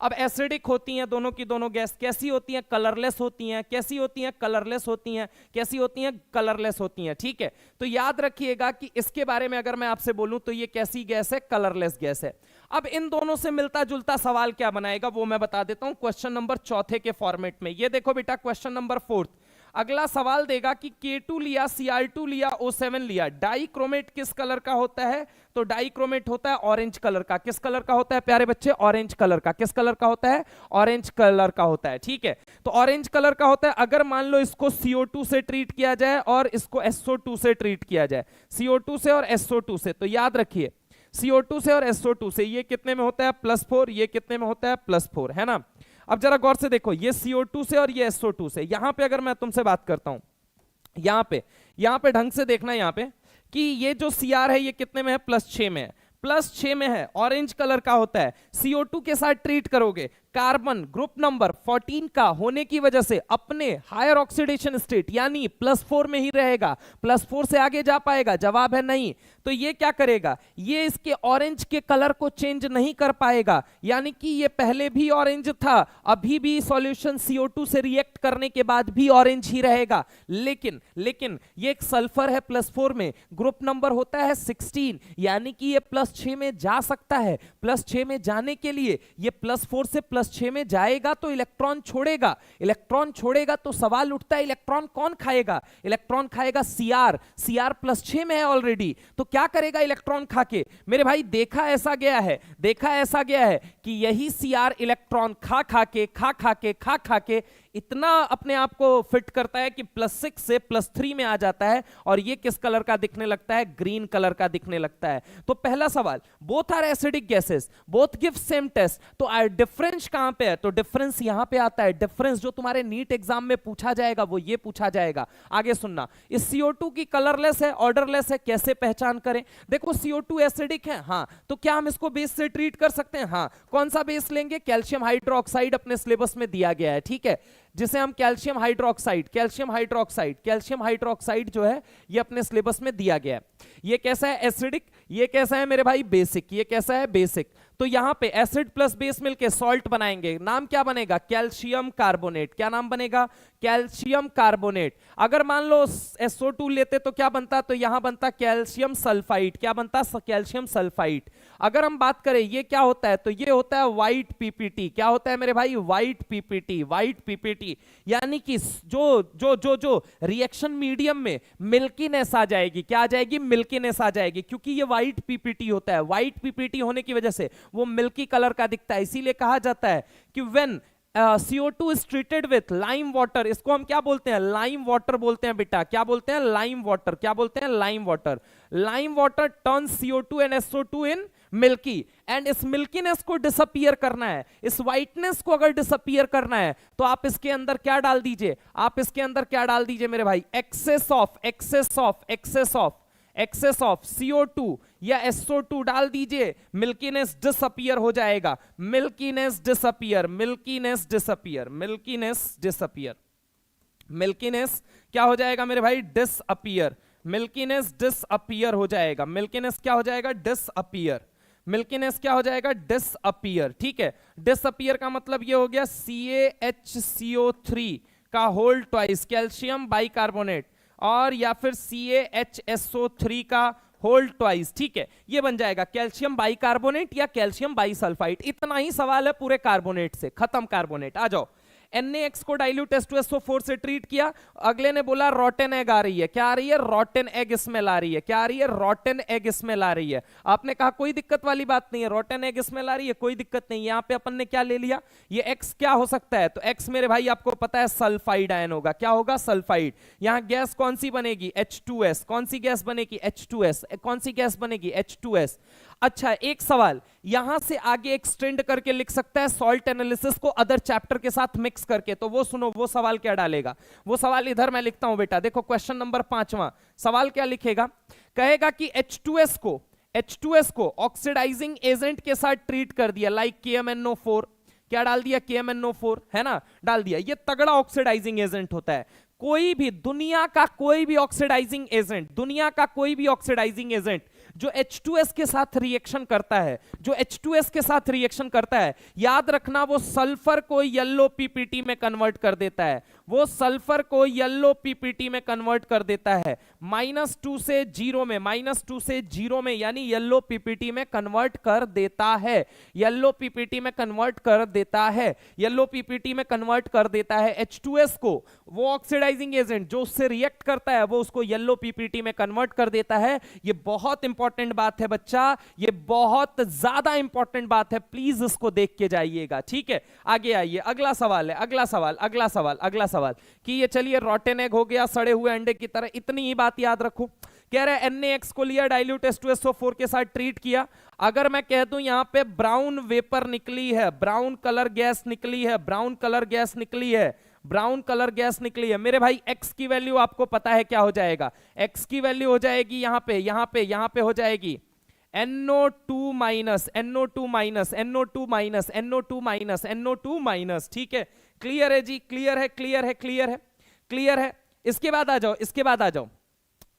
अब एसिडिक होती हैं दोनों की दोनों गैस, कैसी होती हैं, कलरलेस होती हैं। कैसी होती हैं, कलरलेस होती हैं। कैसी होती हैं, कलरलेस होती हैं, ठीक है। तो याद रखिएगा कि इसके बारे में अगर मैं आपसे बोलूं तो ये कैसी गैस है, कलरलेस गैस है। अब इन दोनों से मिलता जुलता सवाल क्या बनाएगा वो मैं बता देता हूं क्वेश्चन नंबर 4 के फॉर्मेट में। ये देखो बेटा क्वेश्चन नंबर 4, अगला सवाल देगा कि K2 लिया, Cr2 लिया, O7 लिया, डाइक्रोमेट किस कलर का होता है, तो डाइक्रोमेट होता है ऑरेंज कलर का। किस कलर का होता है प्यारे बच्चे, ऑरेंज कलर का। किस कलर का होता है, ऑरेंज कलर का होता है, ठीक है। तो ऑरेंज कलर का होता है। अगर मान लो इसको CO2 से ट्रीट किया जाए और इसको SO2 से ट्रीट किया जाए, CO2 से और SO2 से, तो याद रखिए CO2 से और SO2 से ये कितने में होता है, +4, ये कितने में होता है, +4, है ना। अब जरा गौर से देखो, ये CO2 से और ये SO2 से, यहां पे अगर मैं तुमसे बात करता हूं, यहां पे ढंग से देखना, यहां पे कि ये जो Cr है ये कितने में है, +6 में है, +6 में है, ऑरेंज कलर का होता है। CO2 के साथ ट्रीट करोगे, कार्बन ग्रुप नंबर 14 का होने की वजह से अपने हायर ऑक्सीडेशन स्टेट यानी +4 में ही रहेगा, +4 से आगे जा पाएगा, जवाब है नहीं। तो ये क्या करेगा, ये इसके ऑरेंज के कलर को चेंज नहीं कर पाएगा, यानी कि ये पहले भी ऑरेंज था, अभी भी सॉल्यूशन CO2 से रिएक्ट करने के बाद भी ऑरेंज ही रहेगा। लेकिन ये एक सल्फर है +4 में, ग्रुप नंबर होता है 16, यानी कि ये +6 में जा सकता है। +6 में जाने के लिए ये +4 से +6 में जाएगा तो इलेक्ट्रॉन छोड़ेगा, इलेक्ट्रॉन छोड़ेगा तो सवाल उठता है इलेक्ट्रॉन कौन खाएगा, इलेक्ट्रॉन खाएगा Cr +6 में है ऑलरेडी, तो क्या करेगा इलेक्ट्रॉन खा के, मेरे भाई देखा ऐसा गया है कि यही Cr इलेक्ट्रॉन खा के इतना अपने आप को फिट करता है कि +6 से +3 में आ जाता है, और ये किस कलर का दिखने लगता है, ग्रीन कलर का दिखने लगता है। तो पहला सवाल, both are acidic gases, both give same test, तो डिफरेंस कहां पे है, तो डिफरेंस यहां पे आता है। डिफरेंस जो तुम्हारे नीट एग्जाम में पूछा जाएगा वो ये पूछा जाएगा। आगे सुनना, इस CO2 की कलरलेस है, ऑर्डरलेस है, कैसे पहचान करें। देखो CO2 एसिडिक है, हाँ, तो क्या हम इसको बेस से ट्रीट कर सकते हैं, हाँ। कौन सा बेस लेंगे, कैल्शियम हाइड्रोक्साइड अपने सिलेबस में दिया गया है, ठीक है, जिसे हम कैल्शियम हाइड्रोक्साइड जो है ये अपने सिलेबस में दिया गया है। ये कैसा है, एसिडिक, ये कैसा है मेरे भाई, बेसिक। ये कैसा है, बेसिक। तो यहां पे एसिड प्लस बेस मिलके सॉल्ट बनाएंगे, नाम क्या बनेगा, कैल्शियम कार्बोनेट। क्या नाम बनेगा, कैल्शियम कार्बोनेट। अगर मान लो SO2 लेते तो क्या बनता, तो यहां बनता कैल्शियम सल्फाइड। क्या बनता, कैल्शियम सल्फाइड। अगर हम बात करें ये क्या होता है, तो ये होता है व्हाइट पीपीटी। क्या होता है मेरे भाई, व्हाइट पीपीटी। व्हाइट पीपीटी यानी कि जो जो जो जो रिएक्शन मीडियम में मिल्कीनेस आ जाएगी, क्या आ जाएगी, मिल्कीनेस आ जाएगी, क्योंकि ये व्हाइट पीपीटी होता है। व्हाइट पीपीटी होने की वजह से वो मिल्की कलर का दिखता है। इसीलिए कहा जाता है कि when CO2 is treated with lime water, इसको हम क्या बोलते हैं, लाइम वाटर बोलते हैं बेटा। क्या बोलते हैं, लाइम वाटर। क्या बोलते हैं, lime water. Lime water turn CO2 and SO2 in milky, and इस मिल्कीनेस को डिसअपियर करना है, इस व्हाइटनेस को अगर डिसअपियर करना है तो आप इसके अंदर क्या डाल दीजिए, आप इसके अंदर क्या डाल दीजिए मेरे भाई, एक्सेस ऑफ CO2 या SO2 डाल दीजिए, मिल्कीनेस डिसअपियर हो जाएगा। Milkiness disappear, milkiness disappear, milkiness disappear, milkiness क्या हो जाएगा मेरे भाई, डिसअपियर। मिल्कीनेस डिसअपियर हो जाएगा। मिल्कीनेस क्या हो जाएगा, डिसअपियर। मिल्कीनेस क्या हो जाएगा, डिसअपियर। ठीक है, डिसअपियर का मतलब ये हो गया CaHCO3 का होल ट्वाइस, कैल्शियम बाइकार्बोनेट, और या फिर CaHSO3 का होल ट्वाइस। ठीक है, ये बन जाएगा कैल्शियम बाइकार्बोनेट या कैल्शियम बाइसल्फाइड। इतना ही सवाल है पूरे कार्बोनेट से, खत्म कार्बोनेट। आ जाओ, NaX को डाइल्यूट H2SO4 से ट्रीट किया, अगले ने बोला रॉटन एग आ रही है। क्या आ रही है, रॉटन एग स्मेल आ रही है। क्या आ रही है, रॉटन एग स्मेल आ रही है। आपने कहा कोई दिक्कत वाली बात नहीं है, रॉटन एग स्मेल आ रही है, कोई दिक्कत नहीं। यहां पे अपन ने क्या ले लिया, ये X क्या हो सकता है, तो X मेरे भाई आपको पता है सल्फाइड आयन होगा। क्या होगा, सल्फाइड। यहां गैस कौन सी बनेगी, H2S। कौन सी गैस बनेगी, H2S। कौन सी गैस बनेगी, H2S। अच्छा, एक सवाल यहां से आगे एक्सटेंड करके लिख सकता है सॉल्ट एनालिसिस को अदर चैप्टर के साथ मिक्स करके, तो वो सुनो, वो सवाल क्या डालेगा, वो सवाल इधर मैं लिखता हूं बेटा। देखो क्वेश्चन नंबर 5वां सवाल क्या लिखेगा, कहेगा कि H2S को ऑक्सीडाइजिंग एजेंट के साथ ट्रीट कर दिया, लाइक KMnO4। क्या डाल दिया, KMnO4 है ना, डाल दिया। ये तगड़ा ऑक्सीडाइजिंग एजेंट होता है। कोई भी दुनिया का कोई भी ऑक्सीडाइजिंग एजेंट, दुनिया का कोई भी ऑक्सीडाइजिंग एजेंट जो H2S के साथ रिएक्शन करता है, जो H2S के साथ रिएक्शन करता है, याद रखना वो सल्फर को येलो पीपीटी में कन्वर्ट कर देता है। वो सल्फर को येलो पीपीटी में कन्वर्ट कर देता है, -2 से 0 में, -2 से 0 में, यानी येलो पीपीटी में कन्वर्ट कर देता है। येलो पीपीटी में कन्वर्ट कर देता है, येलो पीपीटी में कन्वर्ट कर देता है H2S को। वो ऑक्सीडाइजिंग एजेंट जो उससे रिएक्ट करता है वो उसको येलो पीपीटी में कन्वर्ट कर देता है। ये बहुत इंपॉर्टेंट बात है बच्चा, ये बहुत ज्यादा इंपॉर्टेंट बात है, प्लीज इसको देख के जाइएगा। ठीक है, आगे आइए, अगला सवाल है, अगला सवाल कि ये चलिए रॉटन एग हो गया, सड़े हुए अंडे की तरह, इतनी ही बात याद रखो। कह रहा है NaX को लिया, डाइल्यूट H2SO4 के साथ ट्रीट किया। अगर मैं कह दूं यहां पे ब्राउन वेपर निकली है, ब्राउन कलर गैस निकली है, ब्राउन कलर गैस निकली है, ब्राउन कलर गैस निकली है, मेरे भाई X की वैल्यू आपको पता है क्या हो जाएगा, X की वैल्यू हो जाएगी यहां पे हो जाएगी NO2 माइनस, NO2 माइनस। ठीक है, क्लियर है जी, क्लियर है। इसके बाद आ जाओ,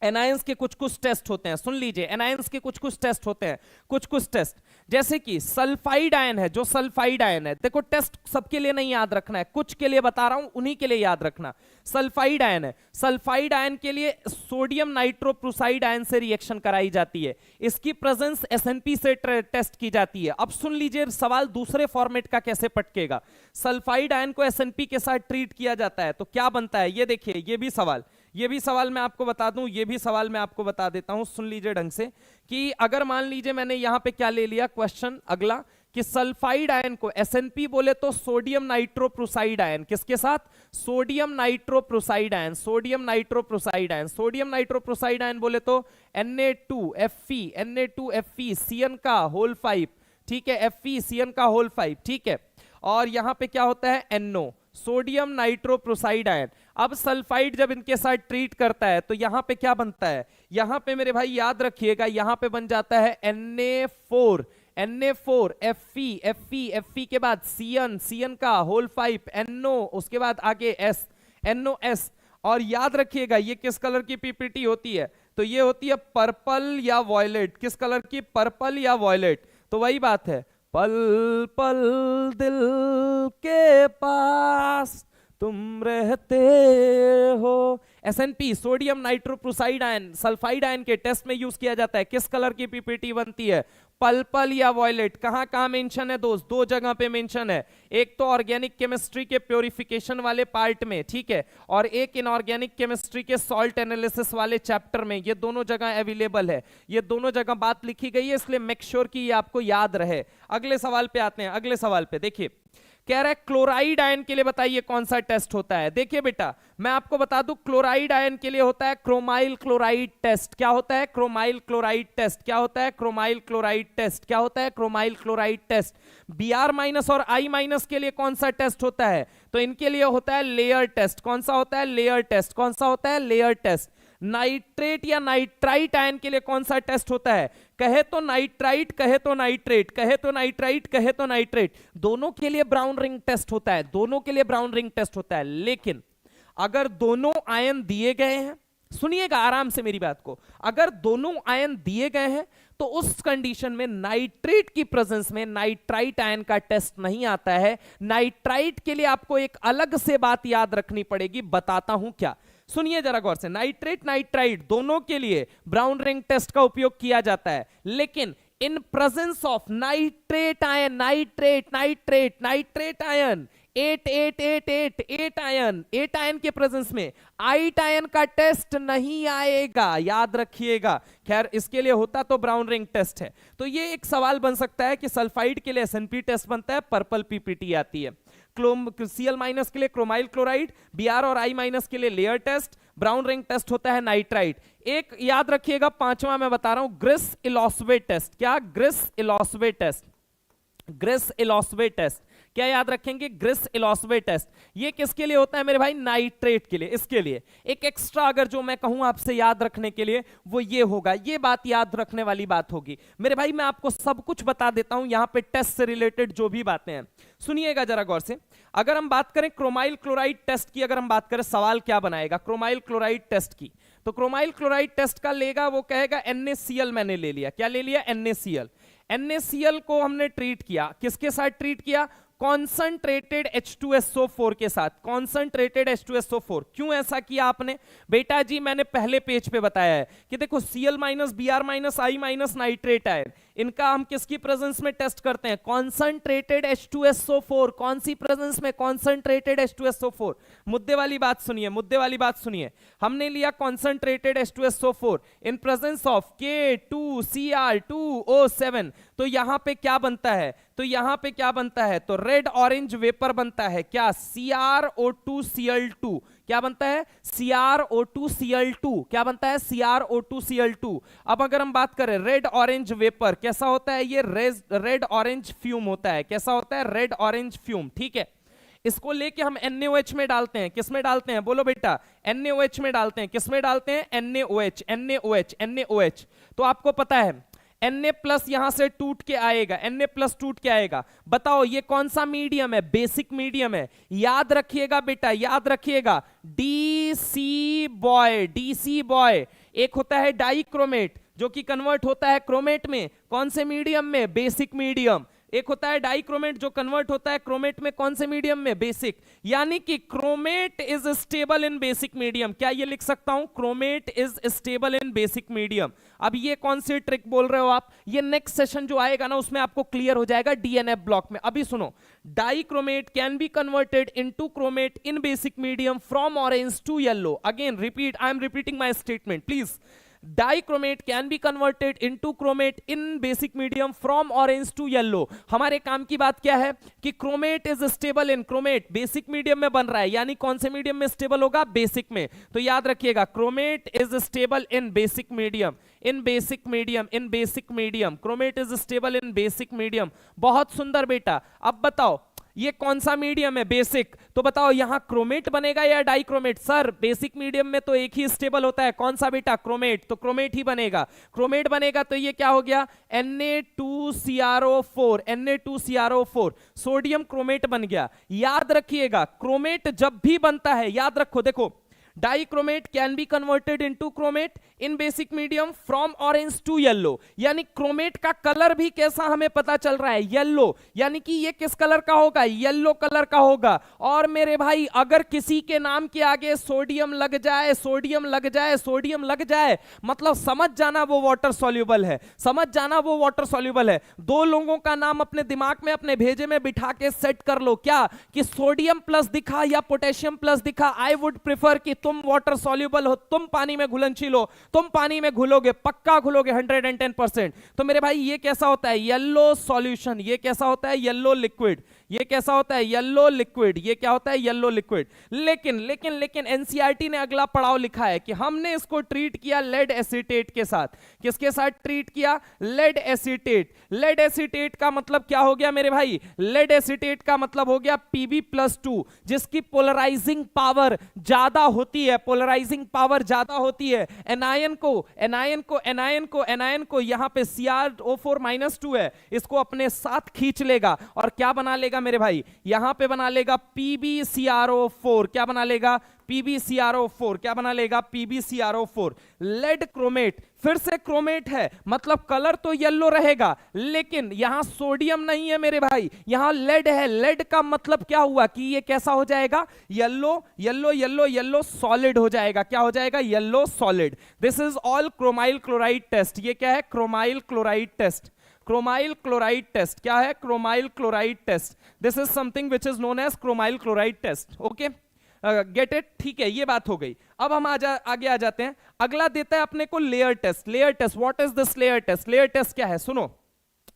एनायंस के कुछ टेस्ट होते हैं, सुन लीजिए, एनायंस के कुछ टेस्ट होते हैं, कुछ टेस्ट, जैसे कि सल्फाइड आयन है, जो सल्फाइड आयन है, देखो टेस्ट सबके लिए नहीं याद रखना है, कुछ के लिए बता रहा हूं, उन्हीं के लिए याद रखना। सल्फाइड आयन है, सल्फाइड आयन के लिए सोडियम नाइट्रोप्रोसाइड आयन से रिएक्शन कराई जाती है, इसकी प्रेजेंस SNP से टेस्ट की जाती है। अब सुन लीजिए सवाल दूसरे फॉर्मेट का कैसे पटकेगा। सल्फाइड आयन को SNP के साथ ट्रीट किया जाता है तो क्या बनता है, ये देखिए, ये भी सवाल मैं आपको बता दूं, ये भी सवाल मैं आपको बता देता हूं, सुन लीजिए ढंग से, कि अगर मान लीजिए मैंने यहां पे क्या ले लिया क्वेश्चन अगला, कि सल्फाइड आयन को SNP बोले तो सोडियम नाइट्रोप्रोसाइड आयन, किसके साथ, sodium nitroprusside ion, sodium nitroprusside ion बोले तो Na2Fe Cn का होल 5, ठीक है, Fe Cn का होल 5, ठीक है, और यहां पे क्या होता है NO, सोडियम नाइट्रोप्रोसाइड आयन। अब सल्फाइड जब इनके साथ ट्रीट करता है तो यहां पे क्या बनता है, यहां पे मेरे भाई याद रखिएगा, यहां पे बन जाता है Na4 Fe के बाद Cn का होल 5, NO, उसके बाद आगे S, NOS। और याद रखिएगा ये किस कलर की पीपीटी होती है, तो ये होती है पर्पल या वॉयलेट, किस कलर की, पर्पल या वॉयलेट। तो वही बात है, पल पल दिल के पास तुम रहते हो। S&P sodium nitroprusside ion sulphide ion के टेस्ट में यूज किया जाता है। किस कलर की पीपीटी बनती है? पर्पल या वॉयलेट? कहां कहां मेंशन है दोस्त? दो जगह पे मेंशन है, एक तो ऑर्गेनिक केमिस्ट्री के प्योरिफिकेशन वाले पार्ट में, ठीक है, और एक इनऑर्गेनिक केमिस्ट्री के सॉल्ट एनालिसिस वाले चैप्टर में। ये दोनों जगह अवेलेबल है, ये दोनों जगह बात लिखी गई है, इसलिए मेक श्योर कि ये आपको याद रहे। अगले सवाल पे आते हैं। अगले सवाल पे देखिए, कह रहा है क्लोराइड आयन के लिए बताइए कौन सा टेस्ट होता है। देखिए बेटा, मैं आपको बता दूं, क्लोराइड आयन के लिए होता है क्रोमाइल क्लोराइड टेस्ट। क्या होता है? Chromyl chloride test. क्या होता है? Chromyl chloride test. क्या होता है? Chromyl chloride test. Br minus और I माइनस के लिए कौन सा टेस्ट होता है? तो इनके लिए होता है लेयर टेस्ट। कौन सा होता है? Layer test. कौन सा होता है? Layer test. नाइट्रेट या नाइट्राइट आयन के लिए कौन सा टेस्ट होता है? कहे तो नाइट्राइट, कहे तो नाइट्रेट, कहे तो नाइट्राइट, कहे तो नाइट्रेट। दोनों के लिए ब्राउन रिंग टेस्ट होता है, दोनों के लिए ब्राउन रिंग टेस्ट होता है। लेकिन अगर दोनों आयन दिए गए हैं, सुनिएगा आराम से मेरी बात को, अगर दोनों आयन दिए गए हैं तो उस कंडीशन में नाइट्रेट की प्रेजेंस में नाइट्राइट आयन का टेस्ट नहीं आता है। नाइट्राइट के लिए आपको एक अलग से बात याद रखनी पड़ेगी, बताता हूं क्या। सुनिए जरा गौर से, नाइट्रेट नाइट्राइट दोनों के लिए ब्राउन रिंग टेस्ट का उपयोग किया जाता है, लेकिन in presence of nitrate ion, nitrate nitrate nitrate ion, 8 ion, 8 ion के प्रेजेंस में आइट आयन का टेस्ट नहीं आएगा, याद रखिएगा। खैर इसके लिए होता तो ब्राउन रिंग टेस्ट है। तो ये एक सवाल बन सकता है कि सल्फाइड के लिए एसएनपी टेस्ट बनता है, पर्पल पीपीटी आती है। Cl माइनस के लिए क्रोमाइल क्लोराइड, Br और I माइनस के लिए layer test, brown ring test होता है नाइट्राइट। एक याद रखिएगा, पांचवा मैं बता रहा हूं, ग्रिस इलॉस्वे टेस्ट। क्या? Griess Ilosvay test. Griess Ilosvay test क्या याद रखेंगे? Griess Ilosvay test. ये किसके लिए होता है मेरे भाई? नाइट्रेट के लिए। इसके लिए एक एक्स्ट्रा अगर जो मैं कहूं आपसे याद रखने के लिए वो ये होगा, ये बात याद रखने वाली बात होगी मेरे भाई। मैं आपको सब कुछ बता देता हूं यहां पे टेस्ट से रिलेटेड जो भी बातें हैं, सुनिएगा जरा गौर से। अगर हम बात करें क्रोमाइल क्लोराइड टेस्ट की, अगर हम बात करें सवाल क्या बनाएगा क्रोमाइल क्लोराइड टेस्ट की, तो क्रोमाइल क्लोराइड टेस्ट का लेगा, वो कहेगा NaCl मैंने ले लिया। क्या ले लिया? NaCl। NaCl को हमने ट्रीट किया, किसके साथ ट्रीट किया? कॉन्संट्रेटेड H2SO4 के साथ। Concentrated H2SO4। क्यों ऐसा किया आपने? बेटा जी मैंने पहले पेज पे बताया है कि देखो Cl minus, Br minus, I minus nitrate ion, इनका हम किसकी प्रेजेंस में टेस्ट करते हैं? Concentrated H2SO4। कौन सी प्रेजेंस में? Concentrated H2SO4। मुद्दे वाली बात सुनिए, मुद्दे वाली बात सुनिए। हमने लिया concentrated H2SO4 in presence of K2Cr2O7। तो यहां पे क्या बनता है? तो यहां पे क्या बनता है? तो रेड ऑरेंज वेपर बनता है। क्या? CrO2Cl2। क्या बनता है? CrO2Cl2। क्या बनता है? CrO2Cl2। अब अगर हम बात करें रेड ऑरेंज वेपर, कैसा होता है ये? रेड ऑरेंज फ्यूम होता है। कैसा होता है? रेड ऑरेंज फ्यूम, ठीक है। इसको लेके हम NaOH में डालते हैं। किस में डालते हैं? बोलो बेटा। NaOH में डालते हैं। किस में डालते हैं? NaOH, NaOH, NaOH। तो आपको पता है Na प्लस यहां से टूट के आएगा, Na प्लस टूट के आएगा। बताओ ये कौन सा मीडियम है? बेसिक मीडियम है। याद रखिएगा बेटा, याद रखिएगा, DC बॉय, DC बॉय। एक होता है डाइक्रोमेट जो कि कन्वर्ट होता है क्रोमेट में, कौन से मीडियम में? Basic medium. एक होता है डाइक्रोमेट जो कन्वर्ट होता है क्रोमेट में, कौन से मीडियम में? बेसिक। यानी कि chromate is stable in basic medium. क्या ये लिख सकता हूं? Chromate is stable in basic medium. अब ये कौन सी ट्रिक बोल रहे हो आप? ये नेक्स्ट सेशन जो आएगा ना उसमें आपको क्लियर हो जाएगा DNF ब्लॉक में। अभी सुनो, dichromate can be converted into chromate in basic medium from orange to yellow. Again repeat, I am repeating my statement please. Dichromate can be converted into chromate in basic medium from orange to yellow. हमारे काम की बात क्या है कि chromate is stable in, chromate basic medium में बन रहा है, यानी कौन से मीडियम में स्टेबल होगा? बेसिक में। तो याद रखिएगा chromate is stable in basic medium, in basic medium, in basic medium. Chromate is stable in basic medium. बहुत सुंदर बेटा। अब बताओ ये कौन सा मीडियम है? बेसिक। तो बताओ यहां क्रोमेट बनेगा या डाइक्रोमेट? सर बेसिक मीडियम में तो एक ही स्टेबल होता है, कौन सा बेटा? क्रोमेट। तो क्रोमेट ही बनेगा। क्रोमेट बनेगा तो ये क्या हो गया? Na2CrO4, Na2CrO4 सोडियम क्रोमेट बन गया। याद रखिएगा क्रोमेट जब भी बनता है, याद रखो, देखो dichromate can be converted into chromate in basic medium from orange to yellow, यानी क्रोमेट का कलर भी कैसा हमें पता चल रहा है, येलो, यानी कि ये किस कलर का होगा, येलो कलर का होगा। और मेरे भाई अगर किसी के नाम के आगे सोडियम लग जाए, सोडियम लग जाए, सोडियम लग जाए, मतलब समझ जाना वो वाटर सॉल्युबल है, समझ जाना वो वाटर सॉल्युबल है। दो लोगों का नाम अपने दिमाग में, अपने भेजे में बिठा के सेट कर लो, क्या कि सोडियम प्लस दिखा या पोटेशियम प्लस दिखा, आई वुड प्रिफर कि तुम वाटर सॉल्युबल हो, तुम पानी में घुलनशील हो, तुम पानी में घुलोगे, पक्का घुलोगे 110%। तो मेरे भाई ये कैसा होता है, येलो सॉल्यूशन, ये कैसा होता है, येलो लिक्विड, ये कैसा होता है, येलो लिक्विड, ये क्या होता है, येलो लिक्विड। लेकिन लेकिन लेकिन एनसीईआरटी ने अगला पड़ाव लिखा है कि हमने इसको ट्रीट किया लेड एसीटेट के साथ। किसके साथ ट्रीट किया, लेड एसीटेट। लेड एसीटेट का मतलब क्या हो गया मेरे भाई, लेड एसीटेट का मतलब हो गया Pb+2, जिसकी पोलराइजिंग पावर ज्यादा होती है, पोलराइजिंग पावर ज्यादा होती है। एनायन को यहां पे CrO4-2 है, इसको अपने साथ खींच लेगा और क्या बना लेगा मेरे भाई, यहां पे बना लेगा PbCrO4। क्या बना लेगा, PbCrO4। क्या बना लेगा, PbCrO4। लेड क्रोमेट, फिर से क्रोमेट है, मतलब कलर तो येलो रहेगा, लेकिन यहां सोडियम नहीं है मेरे भाई, यहां लेड है। लेड का मतलब क्या हुआ कि ये कैसा हो जाएगा, yellow yellow yellow yellow solid हो जाएगा। क्या हो जाएगा, yellow solid. This is all chromyl chloride test. ये क्या है, chromyl chloride test. Chromyl chloride test क्या है, chromyl chloride test. This is something which is known as chromyl chloride test. Okay, get it, ठीक है, ये बात हो गई। अब हम आगे आ जाते हैं। अगला देता है अपने को layer test. Layer test, what is this layer test? Layer test क्या है, सुनो।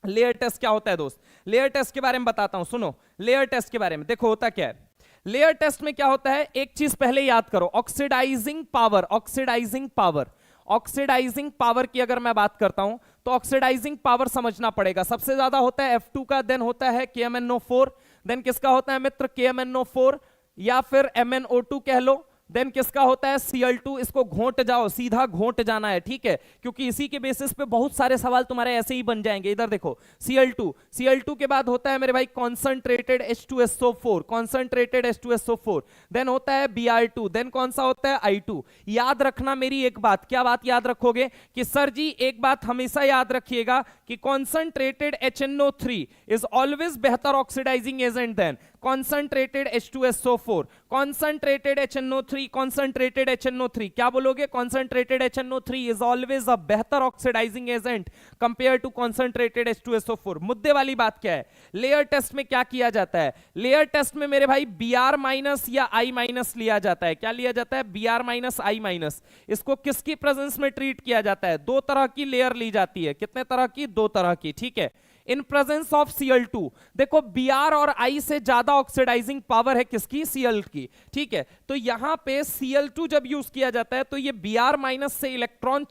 लेयर टेस्ट क्या होता है दोस्त, लेयर टेस्ट के बारे में बताता हूं, सुनो। लेयर टेस्ट के बारे में देखो होता क्या है। लेयर टेस्ट में क्या होता है, एक चीज पहले याद करो, oxidising power. Oxidising power, oxidising power की अगर मैं बात करता हूं तो ऑक्सीडाइजिंग पावर समझना पड़ेगा। सबसे ज्यादा होता है F2 का, देन होता है KMnO4, देन किसका होता है मित्र, KMnO4 या फिर MnO2 कह लो, देन किसका होता है Cl2। इसको घोंट जाओ, सीधा घोंट जाना है, ठीक है, क्योंकि इसी के बेसिस पे बहुत सारे सवाल तुम्हारे ऐसे ही बन जाएंगे। इधर देखो Cl2, Cl2 के बाद होता है मेरे भाई concentrated H2SO4, concentrated H2SO4, then होता है Br2, देन कौन सा होता है I2। याद रखना मेरी एक बात, क्या बात याद रखोगे कि सर जी एक बात हमेशा याद रखिएगा कि कॉन्संट्रेटेड HNO3 इज ऑलवेज बेहतर oxidising agent than concentrated H2SO4। Concentrated HNO3, concentrated HNO3, क्या बोलोगे, concentrated HNO3 is always a बेहतर oxidising agent compare to concentrated H2SO4। मुद्दे वाली बात क्या है, लेयर टेस्ट में क्या किया जाता है, लेयर टेस्ट में मेरे भाई Br- या I- लिया जाता है। क्या लिया जाता है, Br- I-। इसको किसकी प्रेजेंस में ट्रीट किया जाता है, दो तरह की लेयर ली जाती है। कितने तरह की, दो तरह की, ठीक है। इन प्रेजेंस ऑफ Cl2, देखो Br और I से ज्यादा ऑक्सीडाइजिंग पावर है किसकी, Cl की, ठीक है। तो यहां पे Cl2 जब यूज किया जाता है तो ये Br- से इलेक्ट्रॉन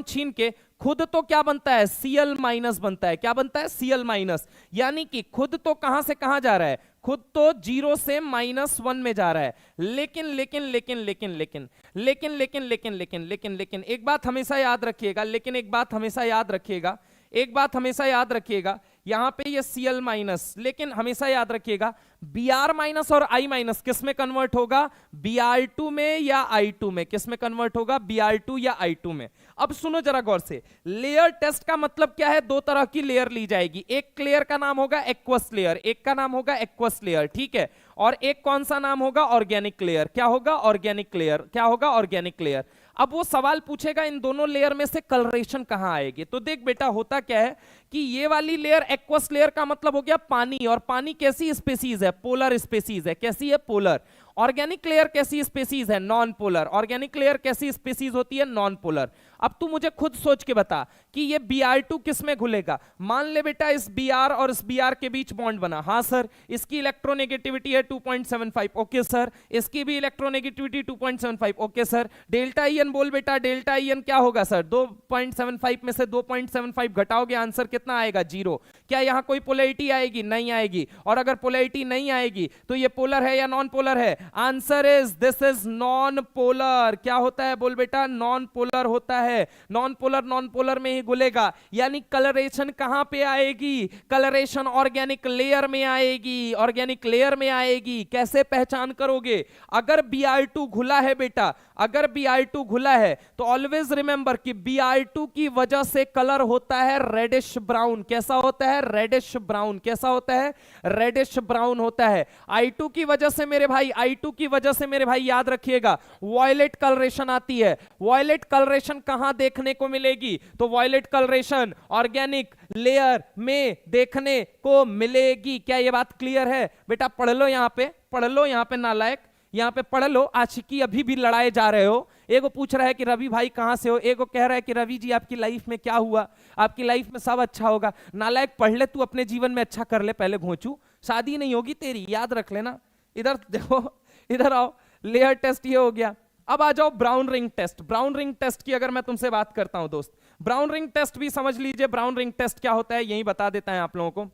छीन के खुद तो क्या बनता है, Cl- बनता है। क्या बनता है, Cl-, यानी कि खुद तो कहां से कहां जा रहा है, खुद तो 0 से -1 में जा रहा है। लेकिन लेकिन लेकिन लेकिन लेकिन लेकिन लेकिन लेकिन लेकिन लेकिन लेकिन एक बात हमेशा याद रखिएगा, लेकिन एक बात हमेशा याद रखिएगा, एक बात हमेशा याद रखिएगा, यहां पे ये Cl-, लेकिन हमेशा याद रखिएगा Br- और I- किस में कन्वर्ट होगा, Br2 में या I2 में। किस में कन्वर्ट होगा, Br2 या I2 में। अब सुनो जरा गौर से, लेयर टेस्ट का मतलब क्या है, दो तरह की लेयर ली जाएगी। एक लेयर का नाम होगा एक्वस लेयर, एक का नाम होगा एक्वस लेयर, ठीक है, और एक कौन सा नाम होगा, ऑर्गेनिक लेयर। क्या होगा, ऑर्गेनिक लेयर। क्या होगा, ऑर्गेनिक लेयर। अब वो सवाल पूछेगा इन दोनों लेयर में से कलरेशन कहां आएगी। तो देख बेटा होता क्या है कि ये वाली लेयर एक्वस लेयर का मतलब हो गया पानी, और पानी कैसी स्पीसीज है, पोलर स्पीसीज है। कैसी है, पोलर। ऑर्गेनिक लेयर कैसी स्पीसीज है, नॉन पोलर। ऑर्गेनिक लेयर कैसी स्पीसीज होती है, नॉन पोलर। अब तू मुझे खुद सोच के बता कि ये Br2 किस में घुलेगा। मान ले बेटा इस Br और इस Br के बीच बॉन्ड बना, हाँ सर, इसकी इलेक्ट्रोनेगेटिविटी है 2.75, ओके सर, इसकी भी electronegativity 2.75, okay sir. Delta IN बोल बेटा, डेल्टा IN क्या होगा सर, 2.75 में से 2.75 घटाओगे आंसर कितना आएगा, 0। क्या यहाँ कोई पोलैरिटी आएगी? नहीं आएगी। और अगर पोलैरिटी नहीं आएगी तो ये पोलर है या नॉन पोलर है? Answer is this is non polar. क्या होता है बोल बेटा? नॉन पोलर होता है। नॉन पोलर में ही घुलेगा। यानी कलरेशन कहां पे आएगी? कलरेशन ऑर्गेनिक लेयर में आएगी। ऑर्गेनिक लेयर में आएगी। कैसे पहचान करोगे? अगर Br2 घुला है बेटा, अगर Br2 घुला है तो ऑलवेज रिमेंबर कि Br2 की वजह से कलर होता है रेडिश ब्राउन। कैसा होता है? Reddish brown. कैसा होता है? रेडिश ब्राउन होता है। I2 की वजह से मेरे भाई, I2 की वजह से मेरे भाई याद रखिएगा वॉयलेट कलरेशन आती है। वॉयलेट कलरेशन कहां देखने को मिलेगी? तो वॉयलेट कलरेशन ऑर्गेनिक लेयर में देखने को मिलेगी। क्या ये बात क्लियर है बेटा? पढ़ लो यहां पे, पढ़ लो यहां पे नालायक, यहां पे पढ़ लो। आशिकी अभी भी लड़ाए जा रहे हो। एगो पूछ रहा है कि रवि भाई कहां से हो, एगो कह रहा है कि रवि जी आपकी लाइफ में क्या हुआ, आपकी लाइफ में सब अच्छा होगा। नालायक पढ़ ले, तू अपने जीवन में अच्छा कर ले पहले घोंचू, शादी नहीं होगी तेरी, याद रख लेना। इधर देखो, इधर आओ। लेयर टेस्ट ये हो गया। अब आ जाओ brown ring test. Brown ring test की अगर मैं तुमसे बात करता हूं दोस्त, ब्राउन रिंग टेस्ट भी समझ लीजिए। ब्राउन रिंग टेस्ट क्या होता है यही बता देता है आप लोगों को।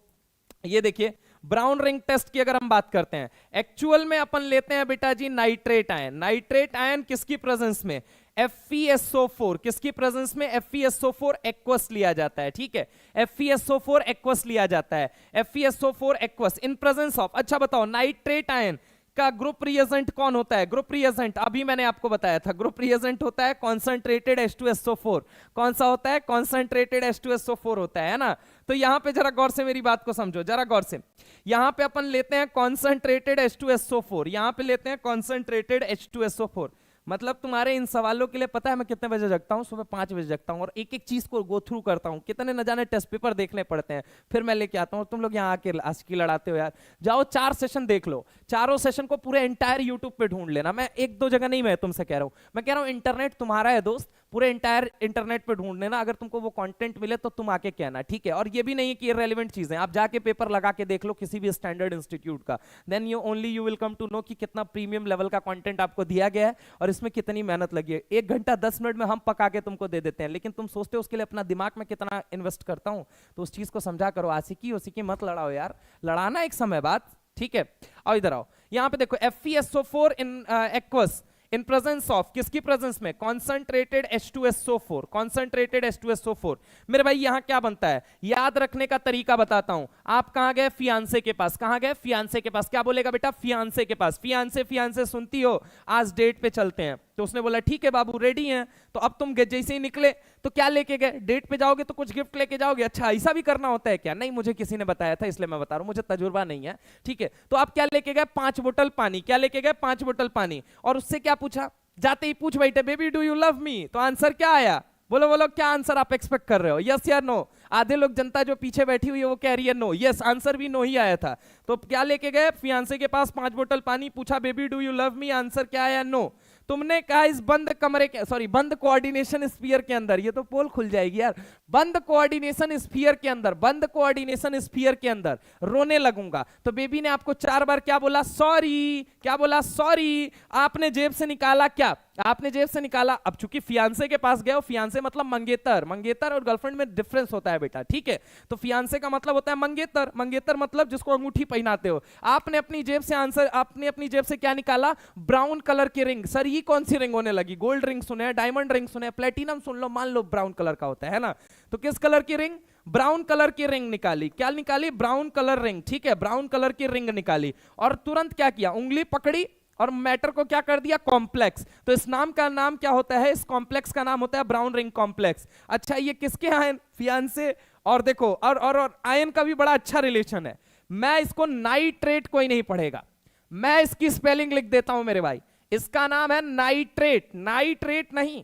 ये देखिए, ब्राउन रिंग टेस्ट की अगर हम बात करते हैं, एक्चुअल में अपन लेते हैं बेटा जी नाइट्रेट आयन। नाइट्रेट आयन किसकी प्रेजेंस में? FeSO4। किसकी प्रेजेंस में? FeSO4 एक्वस लिया जाता है। ठीक है, FeSO4 एक्वस लिया जाता है। FeSO4 aqueous in presence of, अच्छा बताओ नाइट्रेट आयन का ग्रुप रिएजेंट कौन होता है? ग्रुप रिएजेंट अभी मैंने आपको बताया था, ग्रुप रिएजेंट होता है कॉन्सेंट्रेटेड H2SO4। कौन सा होता है? कॉन्सेंट्रेटेड H2SO4 होता है ना। तो यहां पे जरा गौर से मेरी बात को समझो, जरा गौर से। यहां पे अपन लेते हैं कॉन्सेंट्रेटेड H2SO4, यहां पे लेते हैं कॉन्सेंट्रेटेड H2SO4। मतलब तुम्हारे इन सवालों के लिए पता है मैं कितने बजे जगता हूँ? सुबह 5 बजे जगता हूँ और एक एक चीज को गो थ्रू करता हूँ। कितने न जाने टेस्ट पेपर देखने पड़ते हैं, फिर मैं लेके आता हूँ। तुम लोग यहाँ आके आशिकी लड़ाते हो यार। जाओ 4 सेशन देख लो, चारों सेशन को पूरे एंटायर यूट्यूब पे ढूंढ लेना। मैं एक दो जगह नहीं, मैं तुमसे कह रहा हूँ, मैं कह रहा हूँ इंटरनेट तुम्हारा है दोस्त, पूरे एंटायर इंटरनेट पे ढूंढ लेना। अगर तुमको वो कंटेंट मिले तो तुम आके कहना, ठीक है? और ये भी नहीं कि इररिलेवेंट चीजें, आप जाके पेपर लगा के देख लो किसी भी स्टैंडर्ड इंस्टीट्यूट का, then you will come to know कि कितना प्रीमियम लेवल का कंटेंट आपको दिया गया है और इसमें कितनी मेहनत लगी है। 1 घंटा 10 मिनट में हम पका के तुमको दे देते हैं, लेकिन तुम सोचते हो उसके लिए अपना दिमाग में कितना इन्वेस्ट करता हूं। तो उस चीज को समझा करो। आशिकी ओसिकी मत लड़ाओ यार, लड़ाना एक समय बाद, ठीक है? आओ इधर आओ, यहां पे देखो FeSO4 in aqueous in presence of, किसकी प्रेजेंस में? Concentrated H2SO4। कॉन्सेंट्रेटेड H2SO4 मेरे भाई यहां क्या बनता है याद रखने का तरीका बताता हूं। आप कहां गए? फियांसे के पास। कहां गए? फियांसे के पास। क्या बोलेगा बेटा? फियांसे के पास। फियांसे फियांसे सुनती हो? आज डेट पे चलते हैं। तो उसने बोला ठीक है बाबू रेडी हैं। तो अब तुम जैसे ही निकले तो क्या लेके गए? डेट पे जाओगे तो कुछ गिफ्ट लेके जाओगे। अच्छा ऐसा भी करना होता है क्या? नहीं, मुझे किसी ने बताया था इसलिए मैं बता रहा हूं, मुझे तजुर्बा नहीं है, ठीक है? तो आप क्या लेके गए? 5 बोतल पानी। क्या लेके गए? 5 बोतल पानी। और उससे क्या पूछा? जाते ही पूछ बैठे baby do you love me. तो आंसर क्या आया? बोलो बोलो, क्या आंसर आप एक्सपेक्ट कर रहे हो? यस या नो? आधे लोग जनता जो पीछे बैठी हुई है वो कह रही है नो। यस, आंसर भी नो ही आया था। तो क्या लेके गए? फियांसे के पास 5 बोतल पानी, पूछा baby do you love me, answer क्या आया? नो। तुमने कहा इस बंद कमरे के, सॉरी बंद कोऑर्डिनेशन स्फीयर के अंदर, ये तो पोल खुल जाएगी यार, बंद कोऑर्डिनेशन स्फीयर के अंदर, बंद कोऑर्डिनेशन स्फीयर के अंदर रोने लगूंगा। तो बेबी ने आपको 4 बार क्या बोला? सॉरी। क्या बोला? सॉरी। आपने जेब से निकाला क्या? आपने जेब से निकाला। अब चूंकि फियांसे के पास गए हो, फियांसे मतलब मंगेतर, मंगेतर और गर्लफ्रेंड में डिफरेंस होता है बेटा, ठीक है? तो फियांसे का मतलब होता है मंगेतर, मंगेतर मतलब जिसको अंगूठी पहनाते हो। आपने अपनी जेब से आंसर, आपने अपनी जेब से क्या निकाला? ब्राउन कलर की रिंग। सर ये कौन सी रिंग होने लगी? गोल्ड रिंग सुने, डायमंड रिंग सुने, प्लेटिनम सुन लो, मान लो ब्राउन कलर का होता है ना। तो किस कलर की रिंग? ब्राउन कलर की रिंग निकाली। क्या निकाली? ब्राउन कलर रिंग, ठीक है? ब्राउन कलर की रिंग निकाली और तुरंत क्या किया? उंगली पकड़ी और मैटर को क्या कर दिया? कॉम्प्लेक्स। तो इस नाम का नाम क्या होता है? इस कॉम्प्लेक्स का नाम होता है ब्राउन रिंग कॉम्प्लेक्स। अच्छा ये किसके आयन? फियांसे। और देखो और आयन का भी बड़ा अच्छा रिलेशन है। मैं इसको नाइट्रेट, कोई नहीं पढ़ेगा, मैं इसकी स्पेलिंग लिख देता हूं मेरे भाई। इसका नाम है नाइट्रेट, नाइट्रेट नहीं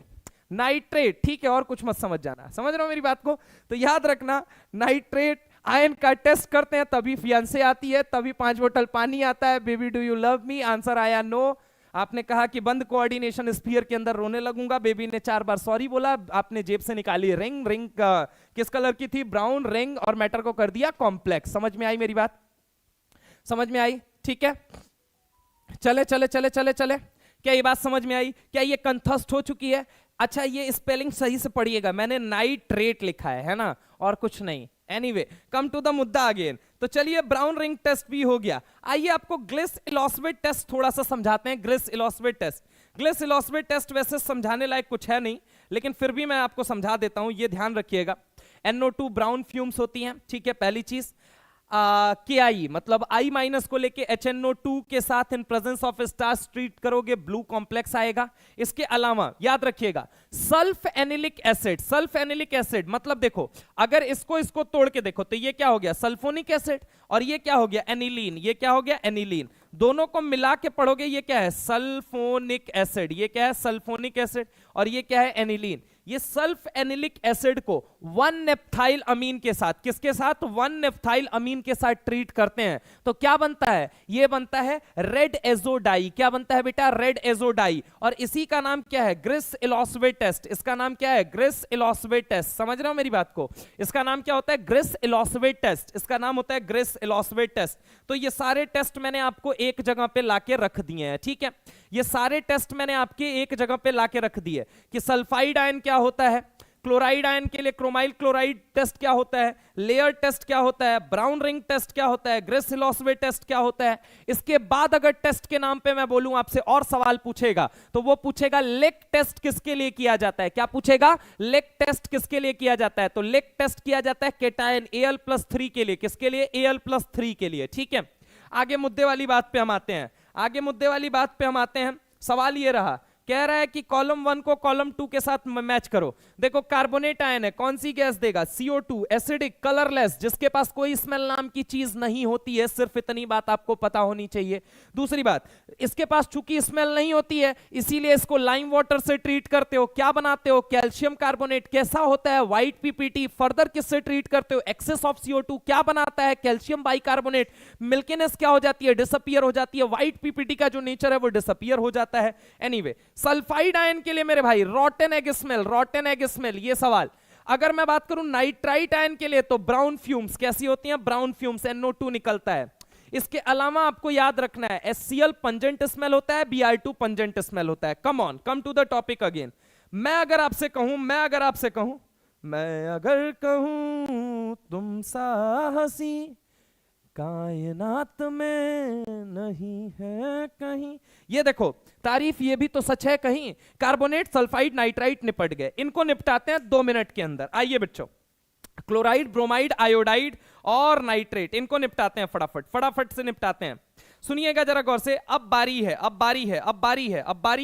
नाइट्रेट, ठीक है? और कुछ मत समझ जाना, समझ रहे हो मेरी बात को? तो याद रखना नाइट्रेट आयन का टेस्ट करते हैं तभी फियांसे आती है, तभी 5 बोतल पानी आता है। Baby do you love me, answer आया नो। आपने कहा कि बंद कोऑर्डिनेशन स्फीयर के अंदर रोने लगूंगा। बेबी ने 4 बार सॉरी बोला। आपने जेब से निकाली रिंग, रिंग किस कलर की थी? ब्राउन रिंग, और मैटर को कर दिया कॉम्प्लेक्स। समझ में आई मेरी बात? समझ में आई? ठीक है, चले चले चले चले चले। क्या ये बात समझ में आई? क्या ये कंठस्थ हो चुकी है? अच्छा ये स्पेलिंग सही से पढ़िएगा, मैंने नाइट्रेट लिखा है ना, और कुछ नहीं। एनीवे कम टू द मुद्दा अगेन। तो चलिए ब्राउन रिंग टेस्ट भी हो गया। आइए आपको ग्लिस इलॉस्वेट टेस्ट थोड़ा सा समझाते हैं। ग्लिस इलॉस्वेट टेस्ट, ग्लिस इलॉस्वेट टेस्ट वैसे समझाने लायक कुछ है नहीं, लेकिन फिर भी मैं आपको समझा देता हूं, ये ध्यान रखिएगा। NO2 ब्राउन फ्यूम्स होती हैं, ठीक है, पहली चीज। KI मतलब I माइनस को लेके HNO2 के साथ in presence of stars treat करोगे, ब्लू कॉम्प्लेक्स आएगा। इसके अलावा याद रखिएगा सल्फ एनिलिक एसिड, सल्फ एनिलिक एसिड मतलब देखो अगर इसको तोड़ के देखो तो ये क्या हो गया, सल्फोनिक एसिड, और ये क्या हो गया, एनिलीन। ये क्या हो गया, एनिलीन। दोनों को मिला के पढ़ोगे ये क्या है, सल्फोनिक एसिड। ये क्या है, सल्फोनिक एसिड, और ये क्या है, एनिलीन। ये सल्फ एनिलिक एसिड को 1 नेप्थाइल अमीन के साथ, किसके साथ, 1 नेप्थाइल अमीन के साथ ट्रीट करते हैं तो क्या बनता है, ये बनता है रेड एजोडाई। क्या बनता है बेटा, रेड एजोडाई। और इसी का नाम क्या है, ग्रिस इलॉस्वेट टेस्ट। इसका नाम क्या है, ग्रिस इलॉस्वेट टेस्ट। समझ रहे हो मेरी बात को, इसका नाम क्या होता है, ग्रिस इलॉस्वेट टेस्ट। इसका नाम होता है ग्रिस इलॉस्वेट टेस्ट। तो ये सारे टेस्ट मैंने आपको एक जगह पे लाके रख दिए हैं, ठीक है। ये सारे टेस्ट मैंने आपके एक जगह पे लाके रख दिए कि सल्फाइड आयन क्या होता है, क्लोराइड आयन के लिए क्रोमाइल क्लोराइड टेस्ट क्या होता है, लेयर टेस्ट क्या होता है, ब्राउन रिंग टेस्ट क्या होता है, ग्रिस इलॉस्वेट टेस्ट क्या होता है। इसके बाद अगर टेस्ट के नाम पे मैं बोलूं आपसे और सवाल पूछेगा तो वो पूछेगा लेक टेस्ट किसके लिए किया जाता है। क्या पूछेगा, लेक टेस्ट किसके लिए किया जाता है। तो लेक टेस्ट किया जाता है केटायन Al+3 के लिए। किसके लिए, Al+3 के लिए, ठीक है। आगे मुद्दे वाली बात पे हम आते हैं, आगे मुद्दे वाली बात पे हम आते हैं। सवाल ये रहा, कह रहा है कि कॉलम 1 को कॉलम 2 के साथ मैच करो। देखो कार्बोनेट आयन है, कौन सी गैस देगा, CO2, एसिडिक, कलरलेस, जिसके पास कोई स्मेल नाम की चीज नहीं होती है। सिर्फ इतनी बात आपको पता होनी चाहिए। दूसरी बात, इसके पास चूंकि स्मेल नहीं होती है इसीलिए इसको लाइम वाटर से ट्रीट करते हो। क्या बनाते हो, कैल्शियम कार्बोनेट। कैसा होता है, व्हाइट PPT। फर्दर किससे ट्रीट करते हो, एक्सेस ऑफ CO2। क्या बनाता है, कैल्शियम बाइकार्बोनेट। मिल्कीनेस क्या हो जाती है, डिसअपीयर हो जाती है। व्हाइट PPT का जो नेचर है वो डिसअपीयर हो जाता है। एनीवे सल्फाइड आयन के लिए मेरे भाई रॉटन एग स्मेल, रॉटन एग स्मेल, ये सवाल। अगर मैं बात करूं नाइट्राइट आयन के लिए तो ब्राउन फ्यूम्स, कैसी होती हैं, ब्राउन फ्यूम्स, NO2 निकलता है। इसके अलावा आपको याद रखना है HCl पंजेंट स्मेल होता है, Br2 पंजेंट स्मेल होता है। Come on, come to the topic again. मैं अगर आपसे कहूं तुम साहसी कायनात में नहीं है कहीं। ये देखो तारीफ ये भी तो सच है कहीं। कार्बोनेट, सल्फाइड, नाइट्राइट निपट गए। इनको निपटाते हैं 2 मिनट के अंदर। आइए बच्चों, क्लोराइड, ब्रोमाइड, आयोडाइड और नाइट्रेट, इनको निपटाते हैं फटाफट, फटाफट से निपटाते हैं। सुनिएगा जरा गौर से। अब बारी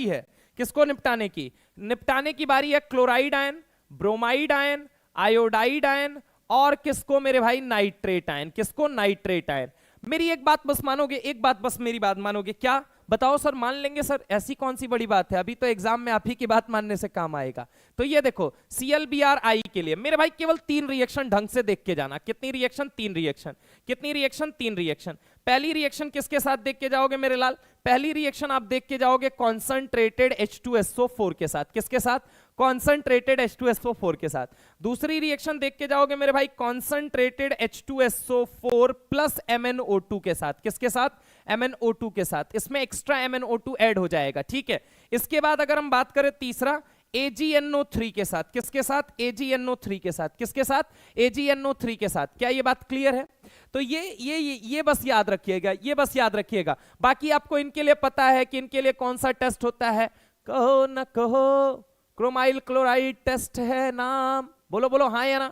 है किसको निपटाने की, निपटाने की बारी है chloride ion, bromide ion, iodide ion और किसको मेरे भाई, नाइट्रेट आयन। किसको, नाइट्रेट आयन। मेरी एक बात बस मानोगे, एक बात बस मेरी बात मानोगे। क्या बताओ सर, मान लेंगे सर, ऐसी कौन सी बड़ी बात है, अभी तो एग्जाम में आप ही की बात मानने से काम आएगा। तो ये देखो ClBr के लिए मेरे भाई केवल 3 रिएक्शन ढंग से देख के जाना। कितनी रिएक्शन, 3 रिएक्शन। कितनी रिएक्शन, 3 रिएक्शन। पहली रिएक्शन किसके साथ देख के जाओगे मेरे लाल, पहली रिएक्शन आप देख के जाओगे कॉन्संट्रेटेड H2SO4 के साथ। किसके साथ, कॉन्संट्रेटेड H2SO4 के साथ। दूसरी रिएक्शन देख के जाओगे मेरे भाई कॉन्संट्रेटेड H2SO4 प्लस MnO2 के साथ। किसके साथ, MnO2 के साथ। इसमें एक्स्ट्रा MnO2 ऐड हो जाएगा, ठीक है। इसके बाद अगर हम बात करें तीसरा, AgNO3 के साथ। किसके साथ, AgNO3 के साथ। किसके साथ, AgNO3 के साथ। क्या ये बात क्लियर है। तो ये बस याद रखिएगा, ये बस याद रखिएगा। बाकी आपको इनके लिए पता है कि इनके लिए कौन सा टेस्ट होता है, कहो ना कहो, क्रोमाइल क्लोराइड टेस्ट है नाम। बोलो बोलो हाँ या ना।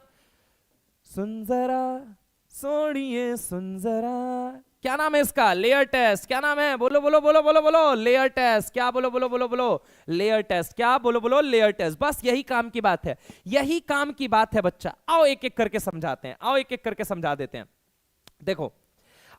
सुन जरा सोनिए सुन जरा, क्या नाम है इसका, लेयर टेस्ट। क्या नाम है, बोलो बोलो बोलो बोलो बोलो, लेयर टेस्ट। क्या, बोलो बोलो बोलो बोलो, लेयर टेस्ट। क्या, बोलो बोलो, लेयर टेस्ट। बस यही काम की बात है, यही काम की बात है बच्चा। आओ एक एक करके समझाते हैं, आओ एक एक करके समझा देते हैं। देखो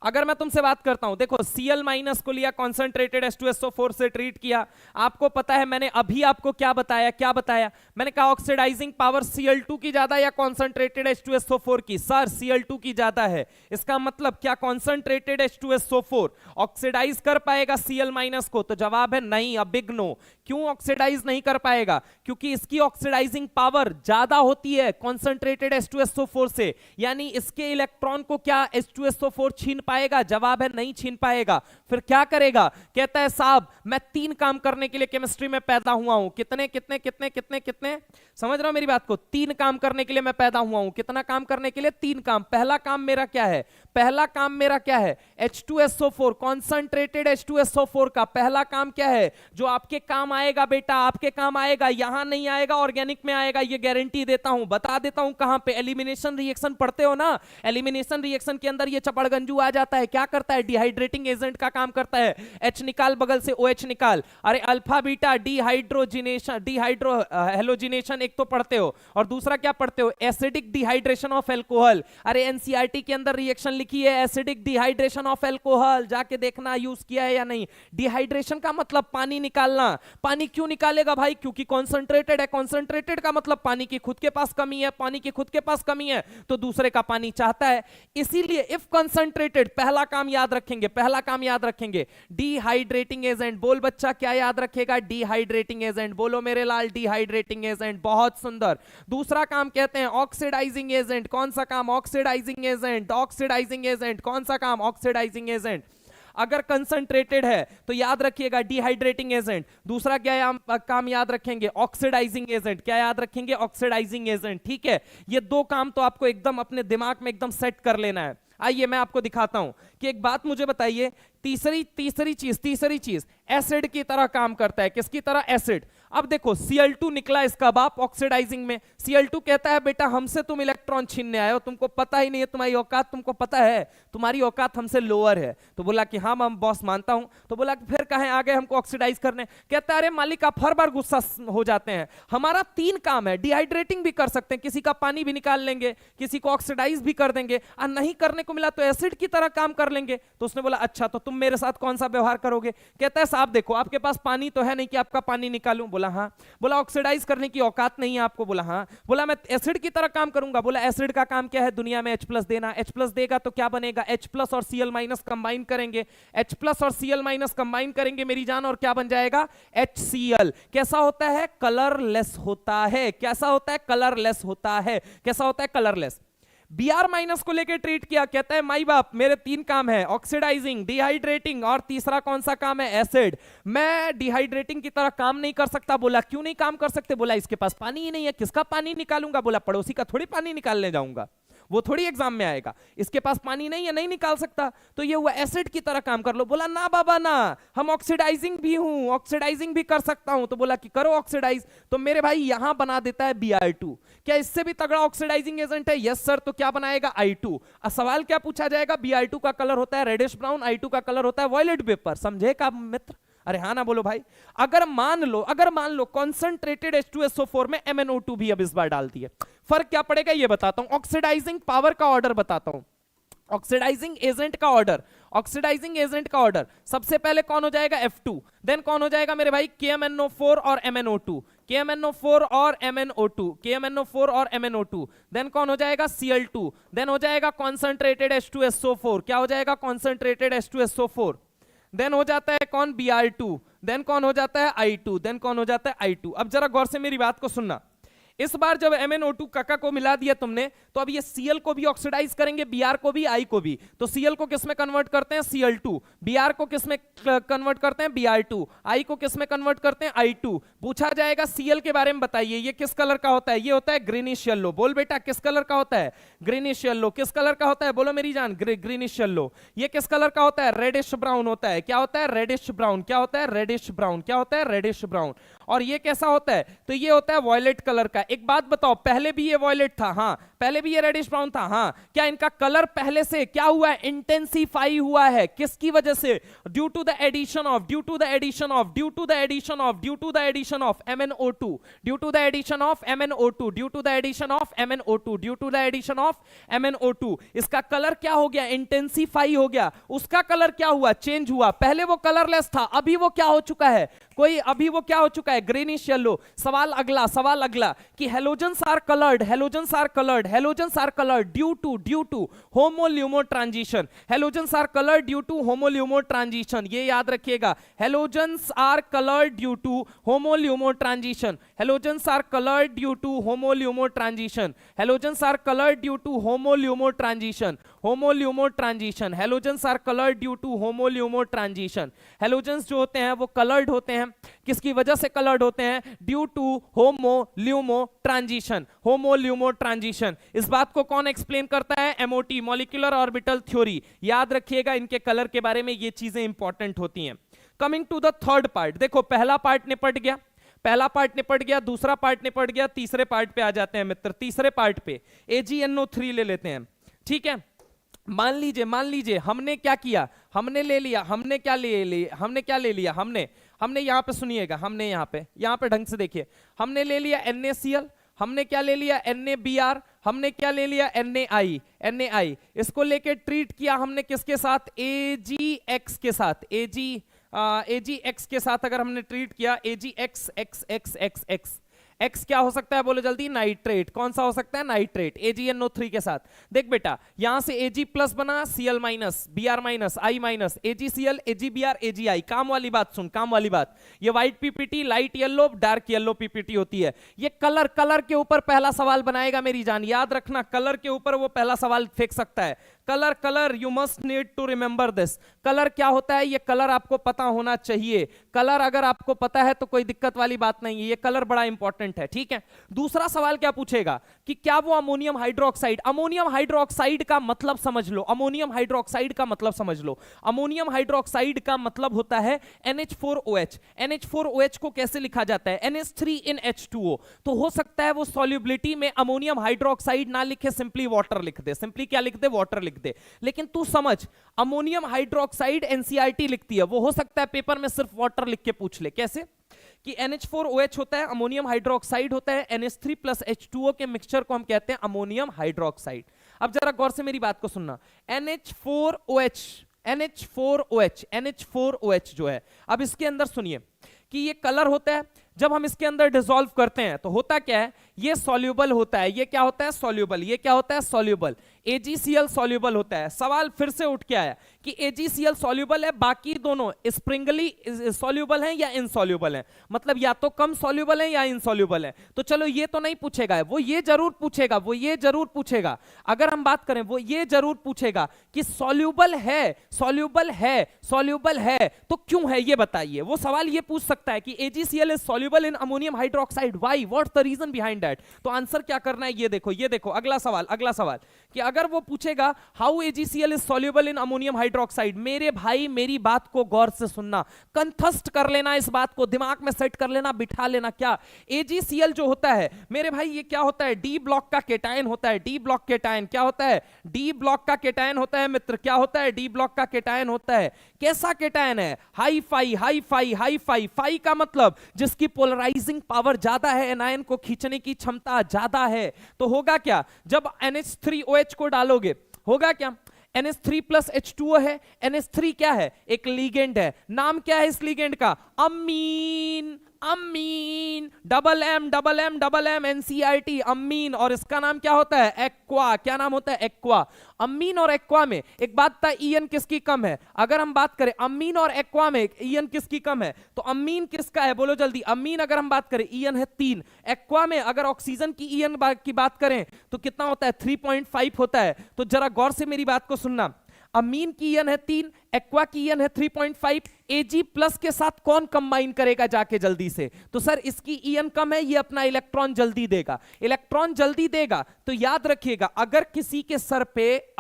अगर मैं तुमसे बात करता हूं, देखो Cl- को लिया, कॉन्सेंट्रेटेड H2SO4 से ट्रीट किया। आपको पता है मैंने अभी आपको क्या बताया, मैंने कहा ऑक्सीडाइजिंग पावर Cl2 की ज्यादा या कॉन्सेंट्रेटेड H2SO4 की। सर Cl2 की ज्यादा है। इसका मतलब क्या कॉन्सेंट्रेटेड H2SO4 ऑक्सीडाइज कर पाएगा Cl- को, तो जवाब है नहीं, अ बिग नो। क्यों ऑक्सीडाइज नहीं कर पाएगा, क्योंकि इसकी ऑक्सीडाइजिंग पावर ज्यादा होती है कॉन्सेंट्रेटेड H2SO4 से, यानी इसके इलेक्ट्रॉन को क्या H2SO4 छीन पाएगा? जवाब है नहीं छीन पाएगा। फिर क्या करेगा? कहता है साहब मैं 3 काम करने के लिए केमिस्ट्री में पैदा हुआ हूं। कितने कितने कितने कितने कितने? समझ रहे हो मेरी बात को? 3 काम करने के लिए मैं पैदा हुआ हूं। कितना काम करने के लिए? 3 काम। पहला काम मेरा क्या है? पहला काम मेरा क्या है? H2SO4, कॉन्सेंट्रेटेड H2SO4 का पहला काम क्या है? जो आपके काम आएगा बेटा, आपके काम आएगा, यहां नहीं आएगा, ऑर्गेनिक में आएगा, ये गारंटी देता हूं। बता देता हूं कहां पे। एलिमिनेशन रिएक्शन पढ़ते हो ना, एलिमिनेशन रिएक्शन के अंदर ये चपड़गंजू आ जाता है। क्या करता है? डिहाइड्रेटिंग एजेंट का काम करता है। H निकाल, बगल से OH निकाल। अरे alpha beta dehydrogenation, dehydro halogenation एक तो पढ़ते हो, और दूसरा क्या पढ़ते हो? Acidic dehydration of alcohol. अरे एनसीईआरटी के अंदर रिएक्शन लिखी है एसिडिक डिहाइड्रेशन ऑफ एल्कोहल, जाके देखना यूज किया है या नहीं। डिहाइड्रेशन का मतलब पानी निकालना। पानी क्यों निकालेगा भाई? क्योंकि कॉन्सेंट्रेटेड है। कॉन्सेंट्रेटेड का मतलब पानी की खुद के पास कमी है, पानी की खुद के पास कमी है तो दूसरे का पानी चाहता है। इसीलिए इफ कॉन्सेंट्रेटेड, पहला काम याद रखेंगे, पहला काम याद रखेंगे, डिहाइड्रेटिंग एजेंट। बोल बच्चा क्या याद रखेगा? Dehydrating agent. बोलो मेरे लाल, डिहाइड्रेटिंग एजेंट। बहुत सुंदर। दूसरा काम कहते हैं ऑक्सीडाइजिंग एजेंट। कौन सा काम? Oxidising agent. ऑक्सीडाइजिंग एजेंट कौन सा काम? Oxidising agent. अगर कंसंट्रेटेड है तो याद रखिएगा डिहाइड्रेटिंग एजेंट। दूसरा क्या काम याद रखेंगे? Oxidising agent. क्या याद रखेंगे? Oxidising agent. ठीक है, ये 2 काम तो आपको एकदम अपने दिमाग में एकदम सेट कर लेना है। आइए मैं आपको दिखाता हूं कि एक बात मुझे बताइए, तीसरी चीज एसिड की तरह काम करता है। किसकी तरह? एसिड। अब देखो Cl2 निकला इसका बाप ऑक्सीडाइजिंग में। Cl2 कहता है बेटा हमसे तुम इलेक्ट्रॉन छीनने आए हो, तुमको पता ही नहीं है तुम्हारी औकात, तुमको पता है तुम्हारी औकात हमसे लोअर है। तो बोला कि हाँ मैं बॉस मानता हूं। तो बोला कि फिर कहें आ गए हमको ऑक्सीडाइज करने। कहता है अरे मालिक आप हर बार गुस्सा हो जाते हैं, हमारा 3 काम है, डिहाइड्रेटिंग भी कर सकते हैं, किसी का पानी भी निकाल लेंगे, किसी को ऑक्सीडाइज भी कर देंगे, और नहीं करने को मिला तो एसिड की तरह काम कर लेंगे। तो उसने बोला अच्छा तो तुम मेरे साथ कौन सा व्यवहार करोगे? कहता है साहब देखो आपके पास पानी तो है नहीं कि आपका पानी निकालूं। बोला हाँ। बोला ऑक्सीडाइज करने की औकात नहीं है आपको। बोला हाँ। बोला मैं एसिड की तरह काम करूंगा। बोला एसिड का काम क्या है? दुनिया में H+ देना। H+ देगा तो क्या बनेगा? H+ और Cl- कंबाइन करेंगे, H+ और Cl- कंबाइन करेंगे मेरी जान, और क्या बन जाएगा? HCl। कैसा होता है? कलरलेस होता है। कैसा होता है? कलरलेस होता है। कैसा होता है? कलरलेस। Br- को लेकर ट्रीट किया। कहता है माई बाप मेरे 3 काम है, ऑक्सीडाइजिंग, डिहाइड्रेटिंग, और तीसरा कौन सा काम है? एसिड। मैं डिहाइड्रेटिंग की तरह काम नहीं कर सकता। बोला क्यों नहीं काम कर सकते? बोला इसके पास पानी ही नहीं है, किसका पानी निकालूंगा? बोला पड़ोसी का थोड़ी पानी निकालने जाऊंगा, वो थोड़ी एग्जाम में आएगा। इसके पास पानी नहीं है, नहीं निकाल सकता, तो ये हुआ एसिड की तरह काम कर लो। बोला ना बाबा ना, हम ऑक्सीडाइजिंग भी हूं, ऑक्सीडाइजिंग भी कर सकता हूं। तो बोला कि करो ऑक्सीडाइज। तो मेरे भाई यहां बना देता है Br2। क्या इससे भी तगड़ा ऑक्सीडाइजिंग एजेंट है? Yes sir. तो क्या बनाएगा? I2। सवाल क्या पूछा जाएगा? Br2 का कलर होता है रेडिश ब्राउन, I2 का कलर होता है वॉयलेट पेपर। समझे का मित्र? अरे हाँ ना बोलो भाई। अगर मान लो कॉन्सेंट्रेटेड H2SO4 में MnO2 भी अब इस बार डालती है, फर्क क्या पड़ेगा ये बताता हूं। ऑक्सीडाइजिंग पावर का ऑर्डर बताता हूं, ऑक्सीडाइजिंग एजेंट का ऑर्डर। ऑक्सीडाइजिंग एजेंट का ऑर्डर सबसे पहले कौन हो जाएगा? F2। देन कौन हो जाएगा मेरे भाई? KMnO4 और MnO2, KMnO4 और MnO2, KMnO4 और MnO2। देन कौन हो जाएगा? Cl2। देन हो जाएगा कॉन्सेंट्रेटेड H2SO4। क्या हो जाएगा? Concentrated H2SO4। देन हो जाता है कौन? Br2। देन कौन हो जाता है? I2। देन कौन हो जाता है? I2। अब जरा गौर से मेरी बात को सुनना। इस बार जब MnO2 काका को मिला दिया तुमने, तो अब ये Cl को भी ऑक्सीडाइज करेंगे, Br को भी, I को भी। तो Cl को किस में कन्वर्ट करते हैं? Cl2। Br को किस में कन्वर्ट करते हैं? Br2। I को किस में कन्वर्ट करते हैं? I2। पूछा जाएगा Cl के बारे में बताइए, ये किस कलर का होता है? ये होता है ग्रीनिश येलो। बोल बेटा किस कलर का होता है? Greenish yellow. किस कलर का होता है? बोलो मेरी जान, ग्रीनिश येलो। ये किस कलर का होता है? रेडिश ब्राउन होता है। क्या होता है? Reddish brown. क्या होता है? Reddish brown. क्या होता है? Reddish brown. और ये कैसा होता है? तो ये होता है वॉयलेट कलर का। एक बात बताओ, पहले भी ये वॉयलेट था, हाँ, पहले भी ये रेडिश ब्राउन था, हाँ, क्या इनका कलर पहले से क्या हुआ है? इंटेंसिफाई हुआ है। किसकी वजह से? Due to the addition of MnO2, due to the addition of MnO2। इसका कलर क्या हो गया? इंटेंसिफाई हो गया। उसका कलर क्या हुआ? चेंज हुआ। पहले वो कलरलेस था, अभी वो क्या हो चुका है? अभी वो क्या हो चुका है? Greenish yellow. सवाल अगला कि halogens are coloured due to HOMO LUMO transition. Halogens are coloured due to HOMO LUMO transition. ये याद रखिएगा, halogens are coloured due to HOMO LUMO transition. Halogens are coloured due to HOMO LUMO transition. Halogens are coloured due to HOMO LUMO transition. HOMO LUMO transition, halogens are coloured due to HOMO LUMO transition. Halogens जो होते हैं वो coloured होते हैं, किसकी वजह से coloured होते हैं? Due to HOMO LUMO transition, HOMO LUMO transition. इस बात को कौन एक्सप्लेन करता है? MOT, molecular orbital theory. याद रखिएगा इनके कलर के बारे में, ये चीजें इंपॉर्टेंट होती हैं। Coming to the third part, देखो पहला पार्ट निपट गया, पहला पार्ट निपट गया, दूसरा पार्ट निपट गया, तीसरे पार्ट पे आ जाते हैं मित्र। तीसरे पार्ट पे AgNO3 ले लेते हैं, ठीक है। मान लीजिए हमने क्या किया, हमने ले लिया, हमने क्या ले लिया, हमने यहाँ पे सुनिएगा, हमने यहाँ पे ढंग से देखिए, हमने ले लिया NaCl, हमने क्या ले लिया? NaBr, हमने क्या ले लिया? NaI। इसको लेके ट्रीट किया हमने किसके साथ? AgX के साथ, AgX के साथ अगर हमने ट्रीट किया, AgX, X क्या हो सकता है बोलो जल्दी? नाइट्रेट। कौन सा हो सकता है? नाइट्रेट। AgNO3 के साथ देख बेटा, यहां से Ag प्लस बना, Cl minus, Br minus, I minus, AgCl, AgBr, AgI। काम वाली बात सुन, काम वाली बात, ये white PPT, light yellow, dark yellow PPT होती है। ये कलर के ऊपर पहला सवाल बनाएगा मेरी जान, याद रखना, कलर के ऊपर वो पहला सवाल फेंक सकता है। Colour, you must need to remember this. Colour क्या होता है? ये कलर आपको पता होना चाहिए। कलर अगर आपको पता है तो कोई दिक्कत वाली बात नहीं है, ये कलर बड़ा इंपॉर्टेंट है, ठीक है। दूसरा सवाल क्या पूछेगा कि क्या वो अमोनियम हाइड्रोक्साइड, अमोनियम हाइड्रोक्साइड का मतलब समझ लो, अमोनियम हाइड्रोक्साइड का मतलब समझ लो। अमोनियम हाइड्रोक्साइड का मतलब होता है NH4OH। NH4OH को कैसे लिखा जाता है? NH3 in H2O। तो हो सकता है वो सॉल्युबिलिटी में अमोनियम हाइड्रोक्साइड ना लिखे, सिंपली वाटर लिख दे, सिंपली क्या लिख दे? वाटर लिख दे। लेकिन तू समझ, अमोनियम हाइड्रोक्साइड एनसीईआरटी लिखती है, वो हो सकता है पेपर में सिर्फ वाटर लिख के पूछ ले। कैसे? कि NH4OH होता है, अमोनियम हाइड्रोक्साइड होता है, NH3 प्लस H2O के मिक्सचर को हम कहते हैं अमोनियम हाइड्रोक्साइड। अब जरा गौर से मेरी बात को सुनना, NH4OH जो है, अब इसके अंदर सुनिए कि ये कलर होता है, जब हम इसके अंदर डिसॉल्व करते हैं तो होता क्या है? ये सॉल्युबल होता है। ये क्या होता है? सॉल्युबल। ये क्या होता है? सॉल्युबल। AgCl सॉल्युबल होता है। सवाल फिर से उठ के आया कि AgCl सॉल्युबल है, बाकी दोनों स्प्रिंगली सॉल्युबल हैं या इनसॉल्युबल हैं, मतलब या तो कम सॉल्युबल है या इनसॉल्युबल है। तो चलो ये तो नहीं पूछेगा, वो ये जरूर पूछेगा, अगर हम बात करें वो ये जरूर पूछेगा कि सॉल्युबल है तो क्यों है ये बताइए। वो सवाल ये पूछ सकता है कि AgCl is soluble in ammonium hydroxide, why, what's the reason behind that. तो आंसर क्या करना है? ये देखो अगला सवाल कि अगर वो पूछेगा how AgCl is soluble in ammonium hydroxide, मेरे भाई मेरी बात को गौर से सुनना, कंठस्थ कर लेना, इस बात को दिमाग में सेट कर लेना, बिठा लेना। क्या AgCl जो होता है मेरे भाई, ये क्या होता है? डी ब्लॉक का केटायन होता है। डी ब्लॉक केटायन क्या होता है? डी ब्लॉक का केटायन होता है मित्र। क्या होता है? डी ब्लॉक का केटायन होता है। कैसा केटायन है? Hi fi. फाई का मतलब जिसकी पोलराइजिंग पावर ज्यादा है, एनायन को खींचने की क्षमता ज्यादा है। तो होगा क्या जब NH3OH को डालोगे? होगा क्या? NH3 प्लस H2O है। NH3 क्या है? एक लीगेंड है। नाम क्या है इस लीगेंड का? अमीन। डबल एम NCERT, अमीन। और इसका नाम क्या होता है? एक्वा। क्या नाम होता है? एक्वा। अमीन और एक्वा में एक बात था, ईएन किसकी कम है? अगर हम बात करें अमीन और एक्वा में ईएन किसकी कम है, तो अमीन किसका है बोलो जल्दी? अमीन अगर हम बात करें ईएन है 3। एक्वा में अगर ऑक्सीजन की ईएन की बात करें तो कितना होता है? 3.5 होता है। तो जरा गौर से मेरी बात को सुनना, अमीन की ईएन है 3, एक्वा की ईएन है 3.5। Ag प्लस के साथ कौन कंबाइन करेगा जाके जल्दी से? तो सर इसकी ईएन कम है, ये अपना इलेक्ट्रॉन जल्दी देगा। तो याद रखिएगा, अगर किसी के सर पे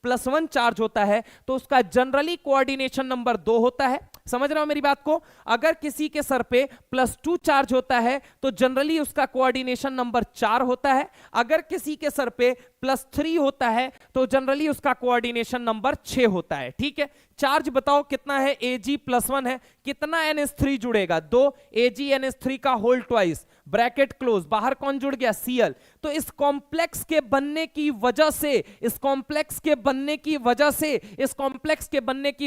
+1 चार्ज होता है तो उसका जनरली कोऑर्डिनेशन नंबर 2 होता है। समझ रहे हो मेरी बात को? अगर किसी के सर पे +2 चार्ज होता है तो जनरली उसका कोऑर्डिनेशन नंबर 4 होता है। अगर किसी के सर पे +3 होता है तो जनरली उसका कोऑर्डिनेशन नंबर 6 होता है। ठीक है, चार्ज बताओ कितना है? Ag +1 है, कितना NH3 जुड़ेगा? 2। Ag NH3 का होल ट्वाइस, ब्रैकेट क्लोज, बाहर कौन जुड़ गया? Cl। तो इस कॉम्प्लेक्स के बनने की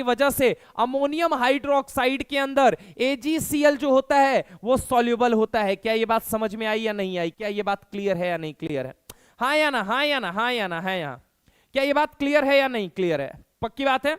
वजह से अमोनियम हाइड्रोक्साइड के अंदर AgCl जो होता है वो सॉल्युबल होता है। क्या ये बात समझ में आई या नहीं आई? क्या ये बात क्लियर है या नहीं क्लियर है? हाँ या ना? क्या ये बात क्लियर है या नहीं क्लियर है? पक्की बात है?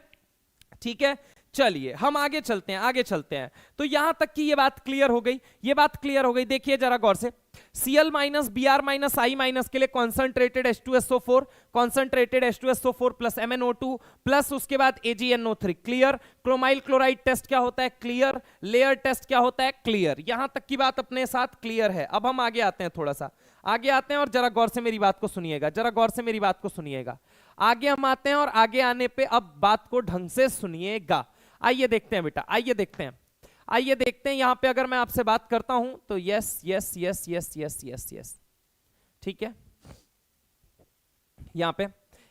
ठीक है, चलिए हम आगे चलते हैं, आगे चलते हैं। तो यहां तक की ये बात क्लियर हो गई, ये बात क्लियर हो गई। देखिए जरा गौर से, Cl minus Br minus I minus के लिए concentrated H2SO4, concentrated H2SO4 plus MnO2 plus उसके बाद AgNO3, clear. Chromyl chloride test क्या होता है, क्लियर। लेयर टेस्ट क्या होता है, क्लियर। यहां तक की बात अपने साथ क्लियर है। अब हम आगे आते हैं, थोड़ा सा आगे आते हैं और जरा गौर से मेरी बात को सुनिएगा, जरा गौर से मेरी बात को सुनिएगा। आगे हम आते हैं और आगे आने पे अब बात को ढंग से सुनिएगा। आइए देखते हैं बेटा, आइए देखते हैं, आइए देखते हैं। यहां पे अगर मैं आपसे बात करता हूं तो yes yes yes yes yes yes yes, ठीक है। यहां पे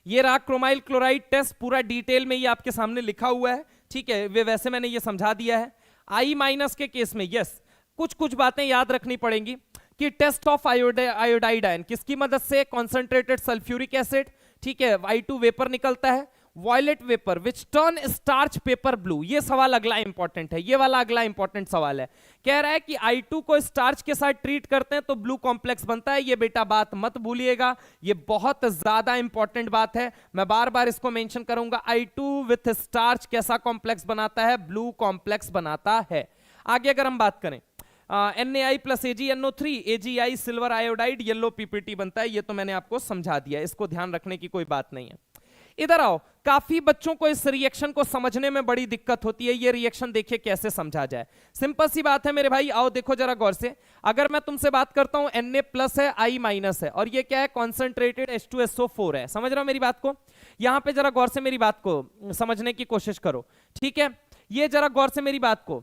ये रहा क्रोमाइल क्लोराइड टेस्ट, पूरा डिटेल में ये आपके सामने लिखा हुआ है, ठीक है। वे वैसे मैंने ये समझा दिया है। आई माइनस के केस में यस कुछ कुछ बातें याद रखनी पड़ेंगी कि टेस्ट ऑफ आयोडाइड आयन किसकी मदद से, कॉन्सेंट्रेटेड सल्फ्यूरिक एसिड, ठीक है। Y2 वेपर निकलता है, violet vapour which turn starch paper blue. ये सवाल अगला इंपॉर्टेंट है, ये वाला अगला इंपॉर्टेंट सवाल है। कह रहा है कि I2 को स्टार्च के साथ ट्रीट करते हैं तो ब्लू कॉम्प्लेक्स बनता है। ये बेटा बात मत भूलिएगा, ये बहुत ज्यादा इंपॉर्टेंट बात है, मैं बार बार इसको मेंशन करूंगा। I2 विथ स्टार्च कैसा कॉम्प्लेक्स बनाता है, ब्लू कॉम्प्लेक्स बनाता है। आगे अगर हम बात करें NaI plus AgNO3, AgI silver iodide yellow PPT बनता है। ये तो मैंने आपको समझा दिया, इसको ध्यान रखने की कोई बात नहीं है। इधर आओ, काफी बच्चों को इस रिएक्शन को समझने में बड़ी दिक्कत होती है। ये रिएक्शन देखिए कैसे समझा जाए, सिंपल सी बात है मेरे भाई। आओ देखो जरा गौर से, अगर मैं तुमसे बात करता हूं Na प्लस है I माइनस है और ये क्या है, कॉन्सेंट्रेटेड H2SO4 है। समझ रहे हो मेरी बात को? यहां पे जरा गौर से मेरी बात को समझने की कोशिश करो, ठीक है। ये जरा गौर से मेरी बात को,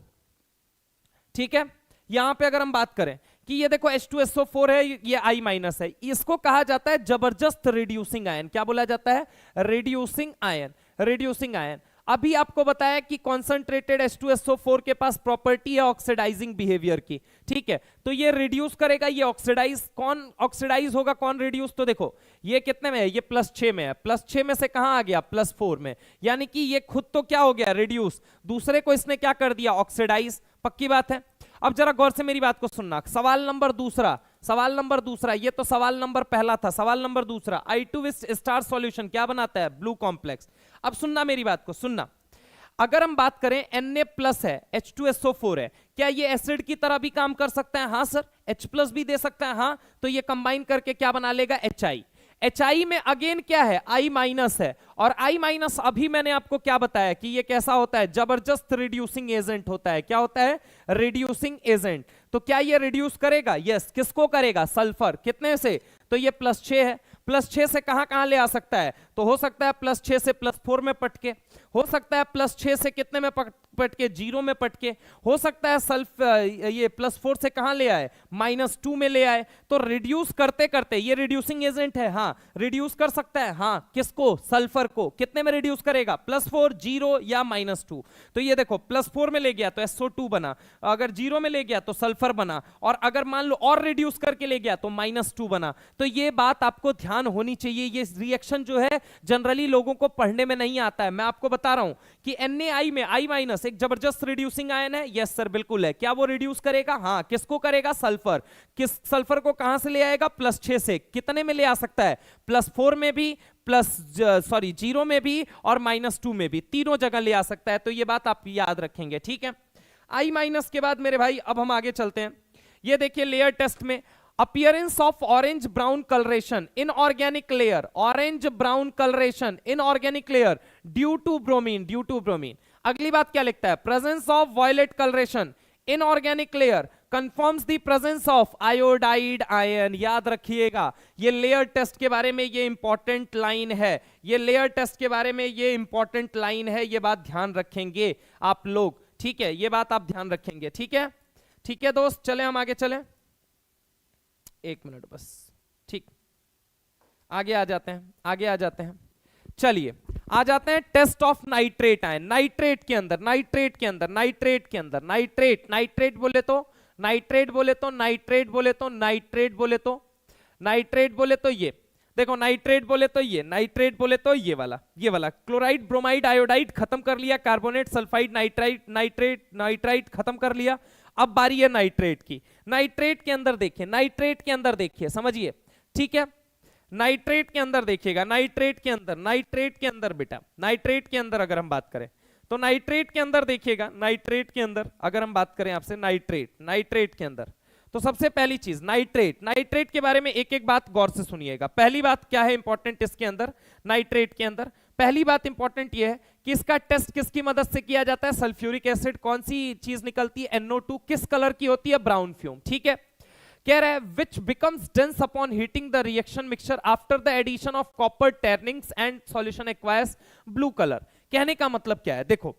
ठीक है। यहां पे अगर हम बात करें कि ये देखो H2SO4 है, ये I माइनस है, इसको कहा जाता है जबरदस्त रिड्यूसिंग आयन। क्या बोला जाता है, रिड्यूसिंग आयन, रिड्यूसिंग आयन। अभी आपको बताया कि कॉन्सेंट्रेटेड H2SO4 के पास प्रॉपर्टी है ऑक्सीडाइजिंग बिहेवियर की, ठीक है। तो ये रिड्यूस करेगा, ये ऑक्सीडाइज, कौन ऑक्सीडाइज होगा, कौन रिड्यूस, तो देखो ये कितने में है, ये +6 में है, +6 में से कहां आ गया, +4 में, यानी कि ये खुद तो क्या हो गया, रिड्यूस, दूसरे को इसने क्या कर दिया, ऑक्सीडाइज। पक्की बात है। अब जरा गौर से मेरी बात को सुनना, सवाल नंबर दूसरा, सवाल नंबर दूसरा, ये तो सवाल नंबर पहला था, सवाल नंबर दूसरा, I2 स्टार सॉल्यूशन क्या बनाता है, ब्लू कॉम्प्लेक्स। अब सुनना मेरी बात को, सुनना, अगर हम बात करें Na प्लस है, H2SO4 है, क्या ये एसिड की तरह भी काम कर सकता है, हाँ सर। H प्लस भी दे सकता है, हाँ। तो ये कंबाइन करके क्या बना लेगा, HI। HI में अगेन क्या है, I माइनस है, और I माइनस अभी मैंने आपको क्या बताया कि ये कैसा होता है, जबरदस्त रिड्यूसिंग एजेंट होता है। क्या होता है, रिड्यूसिंग एजेंट। तो क्या ये रिड्यूस करेगा, यस। किसको करेगा, सल्फर। कितने से, तो ये +6 है, +6 से कहां कहां ले आ सकता है, तो हो सकता है +6 से +4 में पटके, हो सकता है +6 से कितने में पटके, 0 में पटके, हो सकता है ये +4 से कहां ले आए, -2 में ले आए। तो रिड्यूस करते करते, ये रिड्यूसिंग एजेंट है, हाँ, रिड्यूस कर सकता है, हाँ। किसको, सल्फर को। कितने में रिड्यूस करेगा, +4, 0 या -2। तो ये देखो +4 में ले गया तो SO2 बना, अगर 0 में ले गया तो सल्फर बना, और अगर मान लो और रिड्यूस करके ले गया तो -2 बना। तो ये बात आपको ध्यान होनी चाहिए। ये रिएक्शन जो है जनरली लोगों को पढ़ने में नहीं आता है। मैं आपको बता रहा हूं कि NaI में I माइनस एक जबरदस्त रिड्यूसिंग आयन है, यस सर बिल्कुल है। क्या वो रिड्यूस करेगा, हाँ। किसको करेगा, सल्फर। किस सल्फर को कहां से ले आएगा, +6 से। कितने में ले आ सकता है, +4 में भी, 0 में भी और -2 में भी, तीनों जगह ले आ सकता है। तो ये बात आप याद रखेंगे, ठीक है। I माइनस के बाद मेरे भाई अब हम आगे चलते हैं। ये देखिए लेयर टेस्ट में appearance of orange brown coloration in organic layer, orange brown coloration in organic layer due to bromine, due to bromine। अगली बात क्या लिखता है, presence of violet coloration in organic layer confirms the presence of iodide ion। याद रखिएगा, ये layer test के बारे में ये इंपॉर्टेंट लाइन है, ये लेयर टेस्ट के बारे में ये इंपॉर्टेंट लाइन है। ये बात ध्यान रखेंगे आप लोग, ठीक है, ये बात आप ध्यान रखेंगे, ठीक है। ठीक है दोस्त, चले हम आगे चलें, 1 मिनट बस, ठीक। आगे आ जाते हैं, आगे आ जाते हैं। चलिए आ जाते हैं test of nitrate ion. Nitrate के अंदर, नाइट्रेट के अंदर, नाइट्रेट के अंदर, नाइट्रेट, नाइट्रेट बोले तो, नाइट्रेट बोले तो, नाइट्रेट बोले तो, नाइट्रेट बोले तो, नाइट्रेट बोले तो ये देखो, नाइट्रेट बोले तो ये, नाइट्रेट बोले तो ये वाला, ये वाला। क्लोराइड, ब्रोमाइड, आयोडाइड खत्म कर लिया, carbonate, sulphide, nitrite, nitrate, nitrite खत्म कर लिया। अब बारी है नाइट्रेट की। नाइट्रेट के अंदर देखिए, नाइट्रेट के अंदर देखिए, समझिए, ठीक है। नाइट्रेट के अंदर देखिएगा, नाइट्रेट के अंदर, नाइट्रेट के अंदर बेटा, नाइट्रेट के अंदर अगर हम बात करें तो नाइट्रेट के अंदर देखिएगा, नाइट्रेट के अंदर अगर हम बात करें आपसे, नाइट्रेट के अंदर, तो सबसे पहली चीज नाइट्रेट के बारे में एक एक बात गौर से सुनिएगा। पहली बात क्या है इंपॉर्टेंट इसके अंदर, नाइट्रेट के अंदर पहली बात इंपॉर्टेंट ये है कि इसका टेस्ट किसकी मदद से किया जाता है, सल्फ्यूरिक एसिड, कौन सी चीज निकलती है, NO2, किस कलर की होती है, ब्राउन फ्यूम, ठीक है। कह रहा है which becomes dense upon heating the reaction mixture after the addition of copper turnings and solution acquires blue colour. कहने का मतलब क्या है, देखो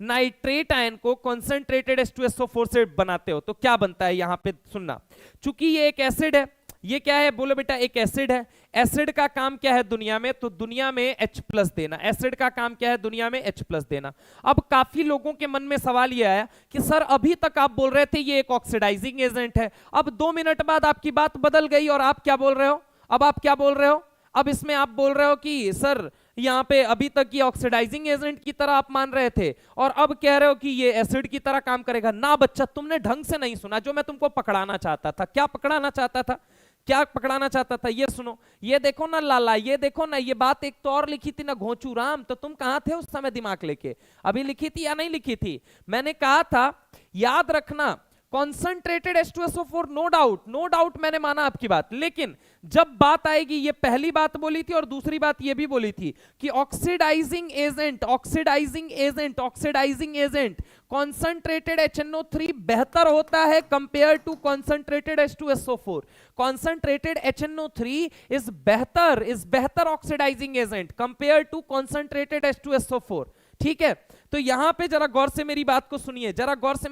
नाइट्रेट आयन को कॉन्सेंट्रेटेड H2SO4 से बनाते हो तो क्या बनता है, यहां पे सुनना, चूंकि ये एक एसिड है, ये क्या है बोलो बेटा, एक एसिड है। एसिड का काम क्या है दुनिया में, तो दुनिया में H+ देना। एसिड का काम क्या है दुनिया में, H+ देना। अब काफी लोगों के मन में सवाल ये आया कि सर अभी तक आप बोल रहे थे ये एक ऑक्सीडाइजिंग एजेंट है, अब 2 मिनट बाद आपकी बात बदल गई और आप क्या बोल रहे हो, अब आप क्या बोल रहे हो, अब इसमें आप बोल रहे हो कि सर यहाँ पे अभी तक ये ऑक्सीडाइजिंग एजेंट की तरह आप मान रहे थे और अब कह रहे हो कि ये एसिड की तरह काम करेगा। ना बच्चा, तुमने ढंग से नहीं सुना जो मैं तुमको पकड़ाना चाहता था। क्या पकड़ाना चाहता था, क्या पकड़ाना चाहता था, ये सुनो, ये देखो ना लाला, ये देखो ना, ये बात एक तो और लिखी थी ना घोंचू राम, तो तुम कहां थे उस समय दिमाग लेके, अभी लिखी थी या नहीं लिखी थी। मैंने कहा था याद रखना कॉन्सेंट्रेटेड H2SO4, नो डाउट मैंने माना आपकी बात, लेकिन जब बात आएगी, ये पहली बात बोली थी और दूसरी बात ये भी बोली थी कि ऑक्सीडाइजिंग एजेंट कॉन्सेंट्रेटेड HNO3 बेहतर होता है compare to concentrated H2SO4। Concentrated HNO3 is बेहतर oxidising agent compare to concentrated H2SO4, ठीक है। तो यहां पे जरा गौर से मेरी बात को सुनिए, जरा गौर से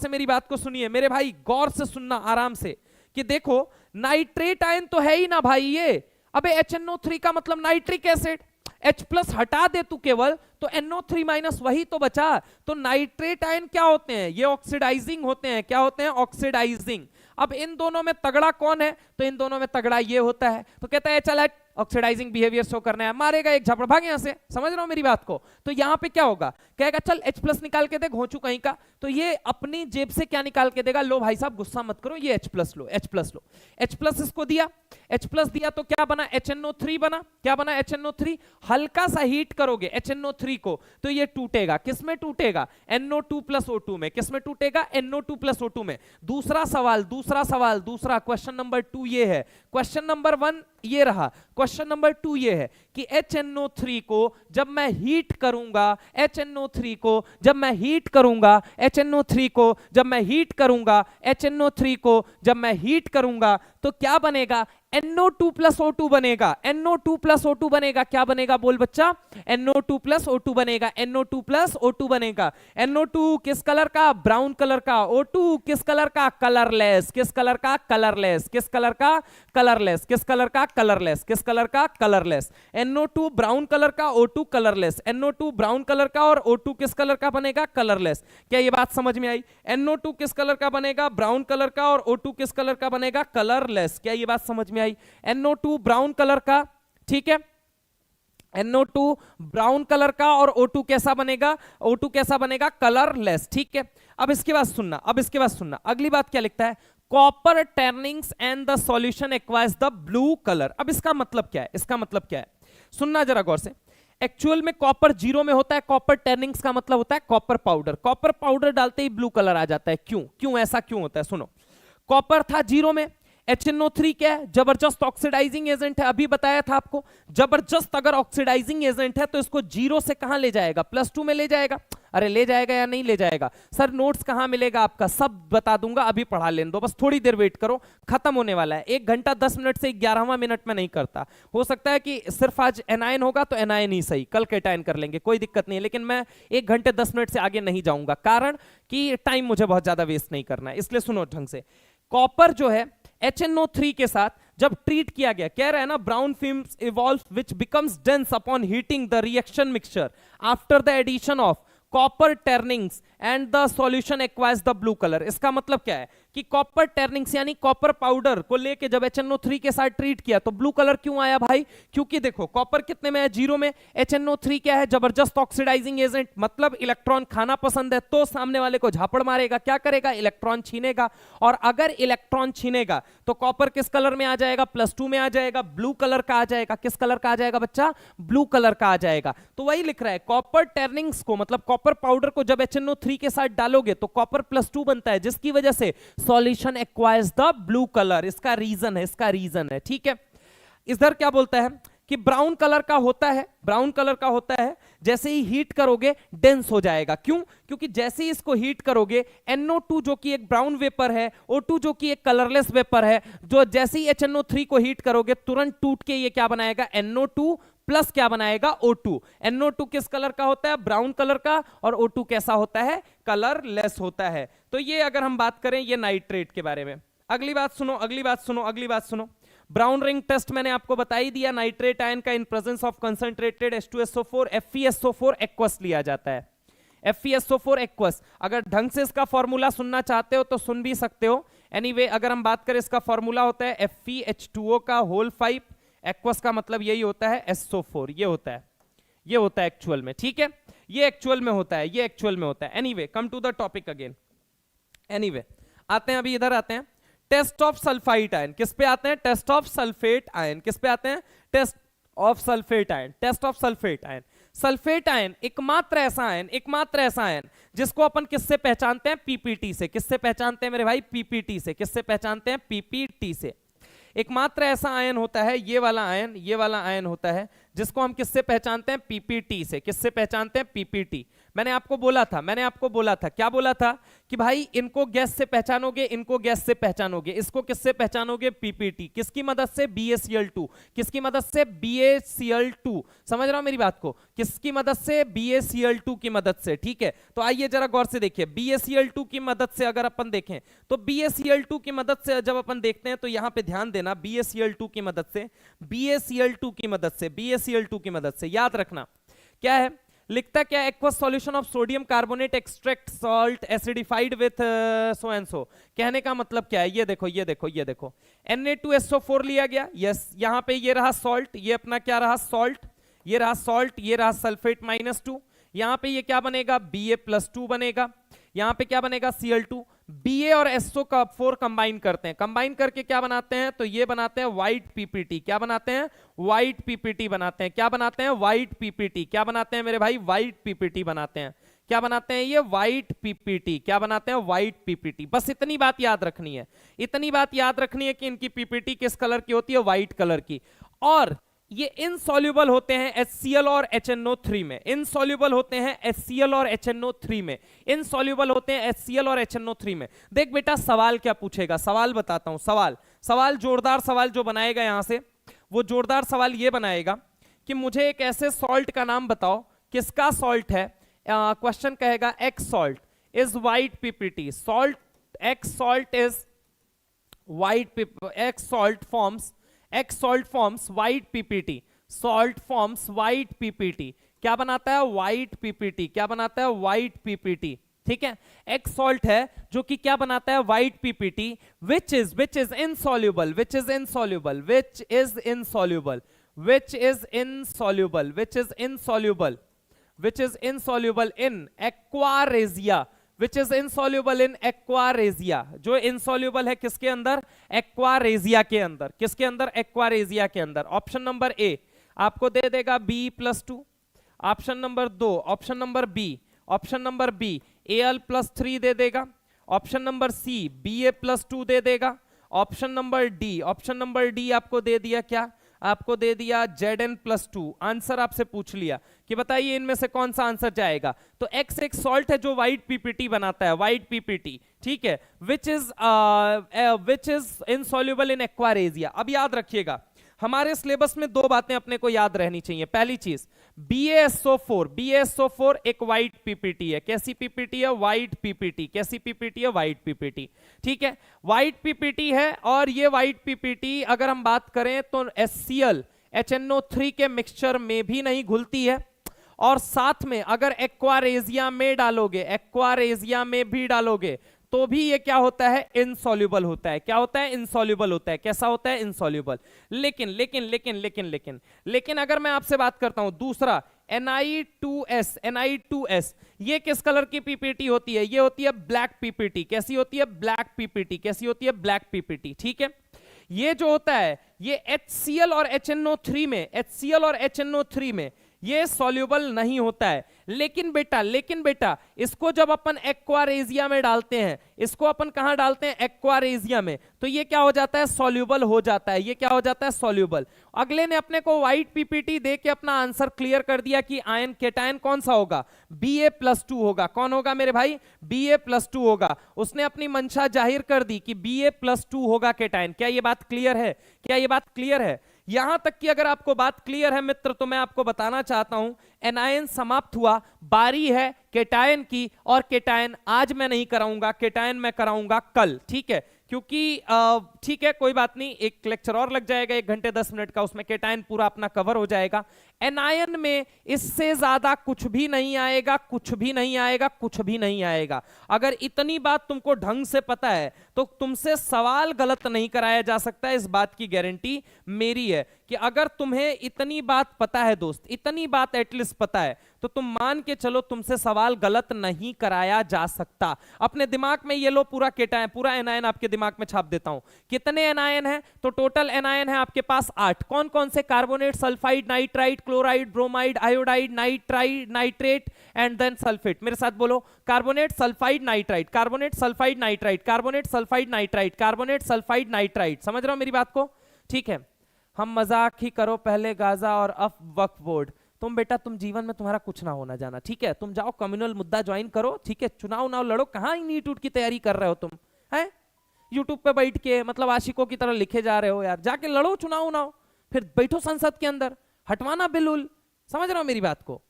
मेरी बात को सुनिए मेरे भाई, गौर से सुनना आराम से, कि देखो नाइट्रेट आयन तो है ही ना भाई ये, अबे HNO3 का मतलब नाइट्रिक एसिड, H+ हटा दे तू केवल तो NO3- वही तो बचा। तो नाइट्रेट आयन क्या होते हैं, ये ऑक्सीडाइजिंग होते हैं, क्या होते हैं, ऑक्सीडाइजिंग। अब इन दोनों में तगड़ा कौन है, तो इन दोनों में तगड़ा ये होता है। तो कहता है चल ऑक्सीडाइजिंग बिहेवियर शो करना है, मारेगा एक झपड़, भाग यहां से, समझ रहा हो मेरी बात को। तो यहां पे क्या होगा, कहेगा चल H+ निकाल के दे घोंचू कहीं का, तो ये अपनी जेब से क्या निकाल के देगा, लो भाई साहब गुस्सा मत करो, ये H+ लो, H+ इसको दिया, H+ दिया तो क्या बना, HNO3 बना, क्या बना, HNO3। हल्का सा हीट करोगे HNO3 को तो ये टूटेगा, किसमें टूटेगा, NO2+O2 में, किसमें टूटेगा, NO2+O2 में। दूसरा क्वेश्चन नंबर 2 ये है, क्वेश्चन नंबर 1 ये रहा, क्वेश्चन नंबर 2 ये है कि HNO3 को जब मैं हीट करूंगा, HNO3 को जब मैं हीट करूंगा, HNO3 को जब मैं हीट करूंगा, HNO3 को जब मैं हीट करूंगा तो क्या बनेगा, NO2+O2 बनेगा, NO2+O2 बनेगा, क्या बनेगा बोल बच्चा, NO2+O2 बनेगा, NO2+O2 बनेगा। NO2 किस कलर का, ब्राउन कलर का, O2 किस कलर का, कलरलेस, किस कलर का, कलरलेस, किस कलर का, कलरलेस, किस कलर का, कलरलेस, किस कलर का, कलरलेस। NO2 ब्राउन कलर का, O2 colourless, NO2 brown colour का और O2 किस कलर का बनेगा, कलरलेस। क्या ये बात समझ में आई, NO2 किस कलर का बनेगा, ब्राउन कलर का, और O2 किस कलर का बनेगा, कलरलेस। क्या ये बात समझ में आई, NO2 ब्राउन कलर का, ठीक है, NO2 ब्राउन कलर का और O2 कैसा बनेगा, O2 कैसा बनेगा, कलरलेस, ठीक है। अब इसके बाद सुनना, अगली बात क्या लिखता है, copper turnings and the solution acquires the blue colour. अब इसका मतलब क्या है, सुनना जरा गौर से। एक्चुअल में कॉपर 0 में होता है, कॉपर टर्निंग्स का मतलब होता है कॉपर पाउडर डालते ही ब्लू कलर आ जाता है। क्यों ऐसा क्यों होता है, सुनो, कॉपर था 0 में, HNO3 क्या है, जबरदस्त ऑक्सीडाइजिंग एजेंट है, अभी बताया था आपको, जबरदस्त अगर ऑक्सीडाइजिंग एजेंट है तो इसको 0 से कहां ले जाएगा, +2 में ले जाएगा। अरे ले जाएगा या नहीं ले जाएगा, सर नोट्स कहां मिलेगा आपका, सब बता दूंगा, अभी पढ़ा लेने दो, बस थोड़ी देर वेट करो, खत्म होने वाला है। 1 घंटा 10 मिनट से 11वां मिनट में नहीं करता, हो सकता है कि सिर्फ आज एनायन होगा तो एनायन ही सही, कल केटायन कर लेंगे, कोई दिक्कत नहीं है, लेकिन मैं 1 घंटे 10 मिनट से आगे नहीं जाऊंगा, कारण कि टाइम मुझे बहुत ज्यादा वेस्ट नहीं करना है, इसलिए सुनो ढंग से। कॉपर जो है HNO3 के साथ जब ट्रीट किया गया, कह रहा है ना, brown films evolve which becomes dense upon heating the reaction mixture after the addition of copper turnings and the solution acquires the blue colour. इसका मतलब क्या है कि कॉपर टेर्निंग्स यानी कॉपर पाउडर को लेके जब HNO3 के साथ ट्रीट किया तो ब्लू कलर क्यों आया भाई? क्योंकि देखो कॉपर कितने में है? 0 में। HNO3 क्या है? जबरदस्त ऑक्सीडाइजिंग एजेंट, मतलब इलेक्ट्रॉन खाना पसंद है तो सामने वाले को झापड़ मारेगा, क्या करेगा? इलेक्ट्रॉन छीनेगा। और अगर इलेक्ट्रॉन छीनेगा तो कॉपर किस कलर में आ जाएगा? +2 में आ जाएगा, ब्लू कलर का आ जाएगा। किस कलर का आ जाएगा बच्चा? ब्लू कलर का आ जाएगा। तो वही लिख रहा है, कॉपर टेर्निंग्स को मतलब कॉपर पाउडर को जब HNO3 के साथ डालोगे तो कॉपर +2 बनता है, जिसकी वजह से solution acquires the blue colour. इसका रीजन है, ठीक है। इधर क्या बोलता है कि ब्राउन कलर का होता है, ब्राउन कलर का होता है, जैसे ही हीट करोगे डेंस हो जाएगा। क्यों? क्योंकि जैसे ही इसको हीट करोगे NO2 जो कि एक ब्राउन वेपर है, O2 जो कि एक कलरलेस वेपर है, जो जैसे ही HNO3 को हीट करोगे तुरंत टूट के ये क्या बनाएगा? NO2 प्लस क्या बनाएगा? O2। NO2 किस कलर का होता है? ब्राउन कलर का। और O2 कैसा होता है? कलरलेस होता है। तो ये अगर हम बात करें ये नाइट्रेट के बारे में। अगली बात सुनो। ब्राउन रिंग टेस्ट मैंने आपको बता ही दिया। नाइट्रेट आयन का in presence of concentrated H2SO4 FeSO4 aqueous लिया जाता है। FeSO4 aqueous. अगर ढंग से इसका फॉर्मूला सुनना चाहते हो तो सुन भी सकते हो। एनीवे अगर हम बात करें, इसका फॉर्मूला होता है FeH2O का होल 5। एक्वस का मतलब यही होता है SO4। ये होता है एक्चुअल में, ठीक है। ये एक्चुअल में होता है। Anyway come to the topic again. Anyway आते हैं, अभी इधर आते हैं। टेस्ट ऑफ सल्फाइट आयन किस पे आते हैं? टेस्ट ऑफ सल्फेट आयन किस पे आते हैं? Test of sulphate ion. Sulphate ion एकमात्र ऐसा आयन जिसको अपन किससे पहचानते हैं? पीपीटी से। किससे पहचानते हैं मेरे भाई? पीपीटी से। किससे पहचानते हैं? पीपीटी से। एकमात्र ऐसा आयन होता है, ये वाला आयन होता है जिसको हम किससे पहचानते हैं? पीपीटी से। किससे पहचानते हैं? पीपीटी। मैंने आपको बोला था, क्या बोला था कि भाई इनको गैस से पहचानोगे, इसको किससे पहचानोगे? पीपीटी। किसकी मदद से? BaCl2। किसकी मदद से? BaCl2। समझ रहा हो मेरी बात को? किसकी मदद से? BaCl2 की मदद से, ठीक है। तो आइए जरा गौर से देखिए, BaCl2 की मदद से अगर अपन देखें तो BaCl2 की मदद से जब अपन देखते हैं तो यहां पे ध्यान देना, BaCl2 की मदद से याद रखना क्या है, लिखता क्या? Aqueous solution of sodium carbonate extract salt acidified with so and so. कहने का मतलब क्या है? ये देखो Na2SO4 लिया गया। यस, यहां पे ये रहा सॉल्ट, ये अपना क्या रहा? सॉल्ट। ये रहा सल्फेट -2। यहां पे ये क्या बनेगा? Ba+2 बनेगा। यहां पे क्या बनेगा? Cl2। Ba और SO का 4 कंबाइन करते हैं, कंबाइन करके क्या बनाते हैं? तो ये बनाते हैं व्हाइट पीपीटी। क्या बनाते हैं? व्हाइट पीपीटी बनाते हैं। क्या बनाते हैं? White PPT. क्या बनाते हैं मेरे भाई? व्हाइट पीपीटी बनाते हैं। क्या बनाते हैं ये? White PPT. क्या बनाते हैं? White PPT. बस इतनी बात याद रखनी है, कि इनकी पीपीटी किस कलर की होती है? व्हाइट कलर की। और ये इनसॉल्युबल होते हैं HCl और HNO3 में। इनसॉल्युबल होते हैं HCl और HNO3 में। देख बेटा सवाल क्या पूछेगा, सवाल बताता हूं। सवाल जोरदार सवाल जो बनाएगा यहां से, वो जोरदार सवाल ये बनाएगा कि मुझे एक ऐसे सॉल्ट का नाम बताओ, किसका सॉल्ट है। क्वेश्चन कहेगा x salt is white PPT. X salt forms white PPT. क्या बनाता है? White PPT. ठीक है, एक्स सॉल्ट है जो कि क्या बनाता है? White PPT, which is insoluble in aqua regia. जो इनसॉल्युबल है किसके अंदर? एक्वारेजिया के अंदर। किसके अंदर? एक्वारेजिया के अंदर। ऑप्शन नंबर ए आपको दे देगा B+2। Option number 2, option number B Al+3 दे देगा। ऑप्शन नंबर सी Ba+2 दे देगा। ऑप्शन नंबर डी आपको दे दिया क्या? आपको दे दिया Zn+2। आंसर आपसे पूछ लिया कि बताइए इनमें से कौन सा आंसर जाएगा। तो X एक सॉल्ट है जो व्हाइट पीपीटी बनाता है, व्हाइट पीपीटी, ठीक है, which is insoluble in aqua regia. अब याद रखिएगा, हमारे सिलेबस में दो बातें अपने को याद रहनी चाहिए। पहली चीज, BaSO4 एक व्हाइट पीपीटी है। कैसी पीपीटी है? White PPT. कैसी पीपीटी है? White PPT. ठीक है, व्हाइट पीपीटी है। और ये व्हाइट पीपीटी अगर हम बात करें तो HCl HNO3 के मिक्सचर में भी नहीं घुलती है, और साथ में अगर एक्वारेजिया में भी डालोगे तो भी ये क्या होता है, इनसॉल्युबल होता है। क्या होता है, इनसॉल्युबल होता है। कैसा होता है, इनसॉल्युबल। लेकिन लेकिन लेकिन लेकिन लेकिन लेकिन अगर मैं आपसे बात करता हूं दूसरा Na2S, Na2S, ये किस कलर की पीपीटी होती है, ये होती है ब्लैक पीपीटी। कैसी होती है, ब्लैक पीपीटी। कैसी होती है, ब्लैक पीपीटी। ठीक है, ये जो होता है ये HCl और HNO3 में, HCl और HNO3 में ये सॉल्युबल नहीं होता है। लेकिन बेटा इसको जब अपन एक्वारेजिया में डालते हैं, इसको अपन कहां डालते हैं, एक्वारेजिया में, तो ये क्या हो जाता है, सॉल्युबल हो जाता है। ये क्या हो जाता है, सॉल्युबल। अगले ने अपने को व्हाइट पीपीटी दे के अपना आंसर क्लियर कर दिया कि आयन केटायन कौन सा होगा, Ba+2 होगा। कौन होगा मेरे भाई, Ba+2 होगा। उसने अपनी मंशा जाहिर कर दी कि Ba+2 होगा केटायन। क्या ये बात क्लियर है, क्या ये बात क्लियर है? यहां तक कि अगर आपको बात क्लियर है मित्र, तो मैं आपको बताना चाहता हूं एनायन समाप्त हुआ, बारी है केटायन की, और केटायन आज मैं नहीं कराऊंगा, केटायन मैं कराऊंगा कल। ठीक है, क्योंकि ठीक है कोई बात नहीं, एक लेक्चर और लग जाएगा 1 घंटे 10 मिनट का, उसमें केटायन पूरा अपना कवर हो जाएगा। एनायन में इससे ज्यादा कुछ भी नहीं आएगा, कुछ भी नहीं आएगा, कुछ भी नहीं आएगा। अगर इतनी बात तुमको ढंग से पता है तो तुमसे सवाल गलत नहीं कराया जा सकता। इस बात की गारंटी मेरी है कि अगर तुम्हें इतनी बात पता है दोस्त, इतनी बात एटलीस्ट पता है, तो तुम मान के चलो तुमसे सवाल गलत नहीं कराया जा सकता। अपने दिमाग में ये लो पूरा केटायन, पूरा एनायन आपके दिमाग में छाप देता हूं। कितने एनायन है, तो टोटल एनायन है आपके पास 8। कौन कौन से, carbonate, sulphide, nitrite, chloride, bromide, iodide, nitride, nitrate and then sulphate. मेरे साथ बोलो, carbonate, sulphide, nitrite, carbonate, sulphide, nitrite, carbonate, sulphide, nitrite, carbonate, sulphide, nitrite. समझ रहे हो मेरी बात को? ठीक है, हम मजाक ही करो पहले गाजा और अब वक्फ बोर्ड। तुम बेटा, तुम जीवन में तुम्हारा कुछ ना होना जाना। ठीक है, तुम जाओ कम्युनल मुद्दा ज्वाइन करो। ठीक है, चुनाव उनाव लड़ो। कहां नीट उट की तैयारी कर रहे हो तुम, है यूट्यूब पे बैठ के मतलब आशिकों की तरह लिखे जा रहे हो यार। जाके लड़ो चुनाव उनाव, फिर बैठो संसद के अंदर, हटवाना बिल उल। समझ रहे हो मेरी बात को?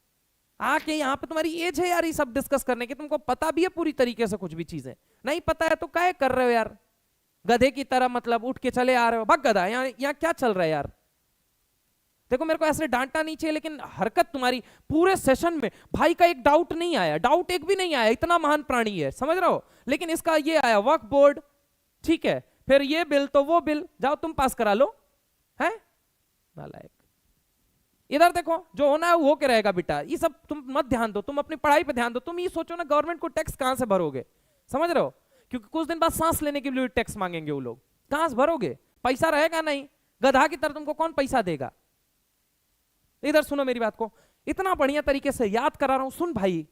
आके यहाँ पे तुम्हारी एज है यार ये सब डिस्कस करने की, तुमको पता भी है पूरी तरीके से, कुछ भी चीजें नहीं पता है तो काहे कर रहे हो यार, गधे की तरह मतलब उठ के चले आ रहे हो। भाग गधा, यहाँ क्या चल रहा है यार? देखो मेरे को ऐसे डांटना नहीं चाहिए, लेकिन हरकत तुम्हारी पूरे सेशन में, भाई का एक डाउट नहीं आया, डाउट एक भी नहीं आया, इतना महान प्राणी है, समझ रहे हो? लेकिन इसका ये आया वक्फ बोर्ड, ठीक है, फिर ये बिल तो वो बिल, जाओ तुम पास करा लो, है नालायक। इधर देखो, जो होना है वो के रहेगा बेटा, ये सब तुम मत ध्यान दो, तुम अपनी पढ़ाई पे ध्यान दो। तुम ये सोचो ना गवर्नमेंट को टैक्स कहां से भरोगे, समझ रहे हो? क्योंकि कुछ दिन बाद सांस लेने के लिए टैक्स मांगेंगे वो लोग, कहां से भरोगे? पैसा रहेगा नहीं, गधा की तरह तुमको कौन पैसा देगा? इधर सुनो मेरी बात को, इतना बढ़िया तरीके से याद करा रहा हूं, सुन भाई।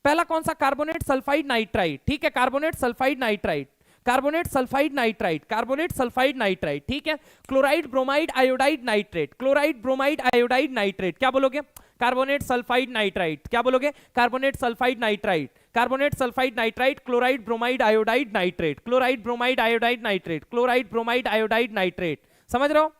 पहला कौन सा, कार्बोनेट, सल्फाइड, नाइट्राइट। ठीक है, carbonate, sulphide, nitrite, carbonate, sulphide, nitrite, carbonate, sulphide, nitrite. ठीक है, chloride, bromide, iodide, nitrate, chloride, bromide, iodide, nitrate. क्या बोलोगे? Carbonate, sulphide, nitrite. क्या बोलोगे? Carbonate, sulphide, nitrite, carbonate, sulphide, nitrite, chloride, bromide, iodide, nitrate, chloride, bromide, iodide, nitrate, chloride, bromide, iodide, nitrate. समझ रहे हो?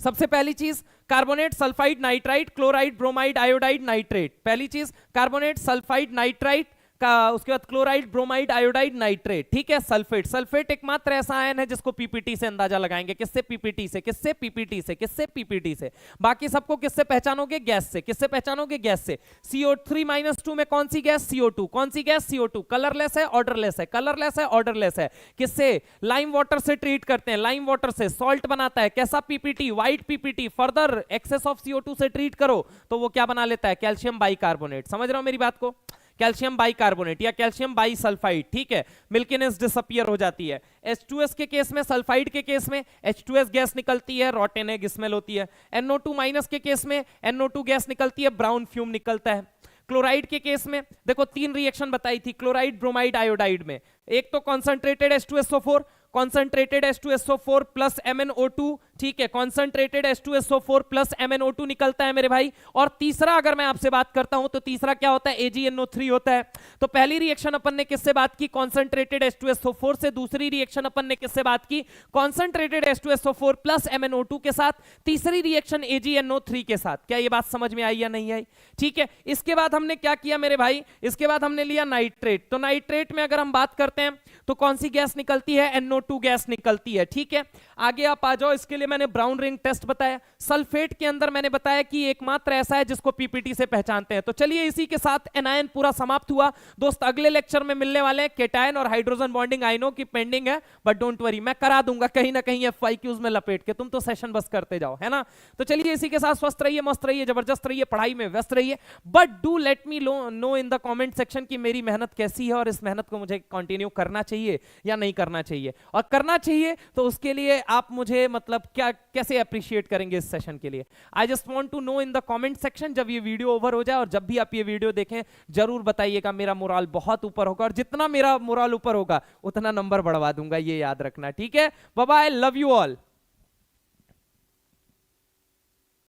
सबसे पहली चीज carbonate, sulphide, nitrite, chloride, bromide, iodide, nitrate. पहली चीज कार्बोनेट, सल्फाइड, नाइट्राइट का, उसके बाद क्लोराइड, ब्रोमाइड, आयोडाइड, नाइट्रेट। ठीक है, सल्फेट। सल्फेट एकमात्र ऐसा आयन है जिसको पीपीटी से अंदाजा लगाएंगे। किससे? पीपीटी से। किससे? पीपीटी से। किससे? पीपीटी से। बाकी सबको किससे पहचानोगे? गैस से। किससे पहचानोगे? गैस से। CO3-2 में कौन सी गैस? CO2। कौन सी गैस? CO2। कलरलेस है, ऑर्डरलेस है, कलरलेस है, ऑर्डरलेस है। किससे? लाइम वाटर से ट्रीट करते हैं, लाइम वाटर से सॉल्ट बनाता है। कैसा? Ppt, white ppt. Further excess of CO2 से ट्रीट करो तो वो क्या बना लेता है? Calcium bicarbonate. समझ रहे हो मेरी बात को? कैल्शियम बाइकार्बोनेट या कैल्शियम बाइसल्फाइड। ठीक है, मिल्कीनेस डिसअपीयर हो जाती है। H2S के केस में, सल्फाइड के केस में H2S गैस निकलती है, रॉटेन है, स्मेल होती है। NO2- के केस में NO2 गैस निकलती है, ब्राउन फ्यूम निकलता है। क्लोराइड के केस में देखो 3 रिएक्शन बताई थी क्लोराइड, ब्रोमाइड, आयोडाइड में। एक तो concentrated H2SO4, concentrated H2SO4 plus MnO2। ठीक है, कॉन्सेंट्रेटेड H2SO4 प्लस MnO2 निकलता है मेरे भाई। और तीसरा अगर मैं आपसे बात करता हूं तो तीसरा क्या होता है? AgNO3 होता है। तो पहली रिएक्शन अपन ने किससे बात की? कॉन्सेंट्रेटेड H2SO4 से। दूसरी रिएक्शन अपन ने किससे बात की? कॉन्सेंट्रेटेड H2SO4 प्लस MnO2 के साथ। तीसरी रिएक्शन AgNO3 के साथ। क्या ये बात समझ में आई या नहीं आई? ठीक है, इसके बाद हमने क्या किया मेरे भाई? इसके बाद हमने लिया नाइट्रेट। तो नाइट्रेट में अगर हम बात करते हैं तो कौन सी गैस निकलती है? NO2 गैस निकलती है। ठीक है, आगे आप आ जाओ, इसके लिए मैंने ब्राउन रिंग टेस्ट बताया, सल्फेट के अंदर मैंने बताया कि एकमात्र ऐसा है जिसको पीपीटी से पहचानते हैं। तो चलिए इसी के साथ एनायन पूरा समाप्त हुआ दोस्त। अगले लेक्चर में मिलने वाले हैं केटायन और हाइड्रोजन बॉन्डिंग। आई नो कि पेंडिंग है बट डोंट वरी, मैं करा दूंगा कहीं ना कहीं एफआईक्यूज में लपेट के, तुम तो सेशन बस करते जाओ, है ना। तो चलिए इसी के साथ स्वस्थ रहिए, मस्त रहिए, जबरदस्त रहिए, पढ़ाई में व्यस्त रहिए, but do let me know in the comment section कि मेरी मेहनत कैसी है और इस मेहनत को मुझे कंटिन्यू करना चाहिए या नहीं करना चाहिए। और करना चाहिए तो उसके लिए आप मुझे मतलब क्या कैसे अप्रिशिएट करेंगे इस सेशन के लिए। I just want to know in the comment section जब ये वीडियो ओवर हो जाए, और जब भी आप ये वीडियो देखें जरूर बताइएगा, मेरा मोराल बहुत ऊपर होगा, और जितना मेरा मोराल ऊपर होगा उतना नंबर बढ़वा दूंगा, ये याद रखना, ठीक है। Bye bye, love you all.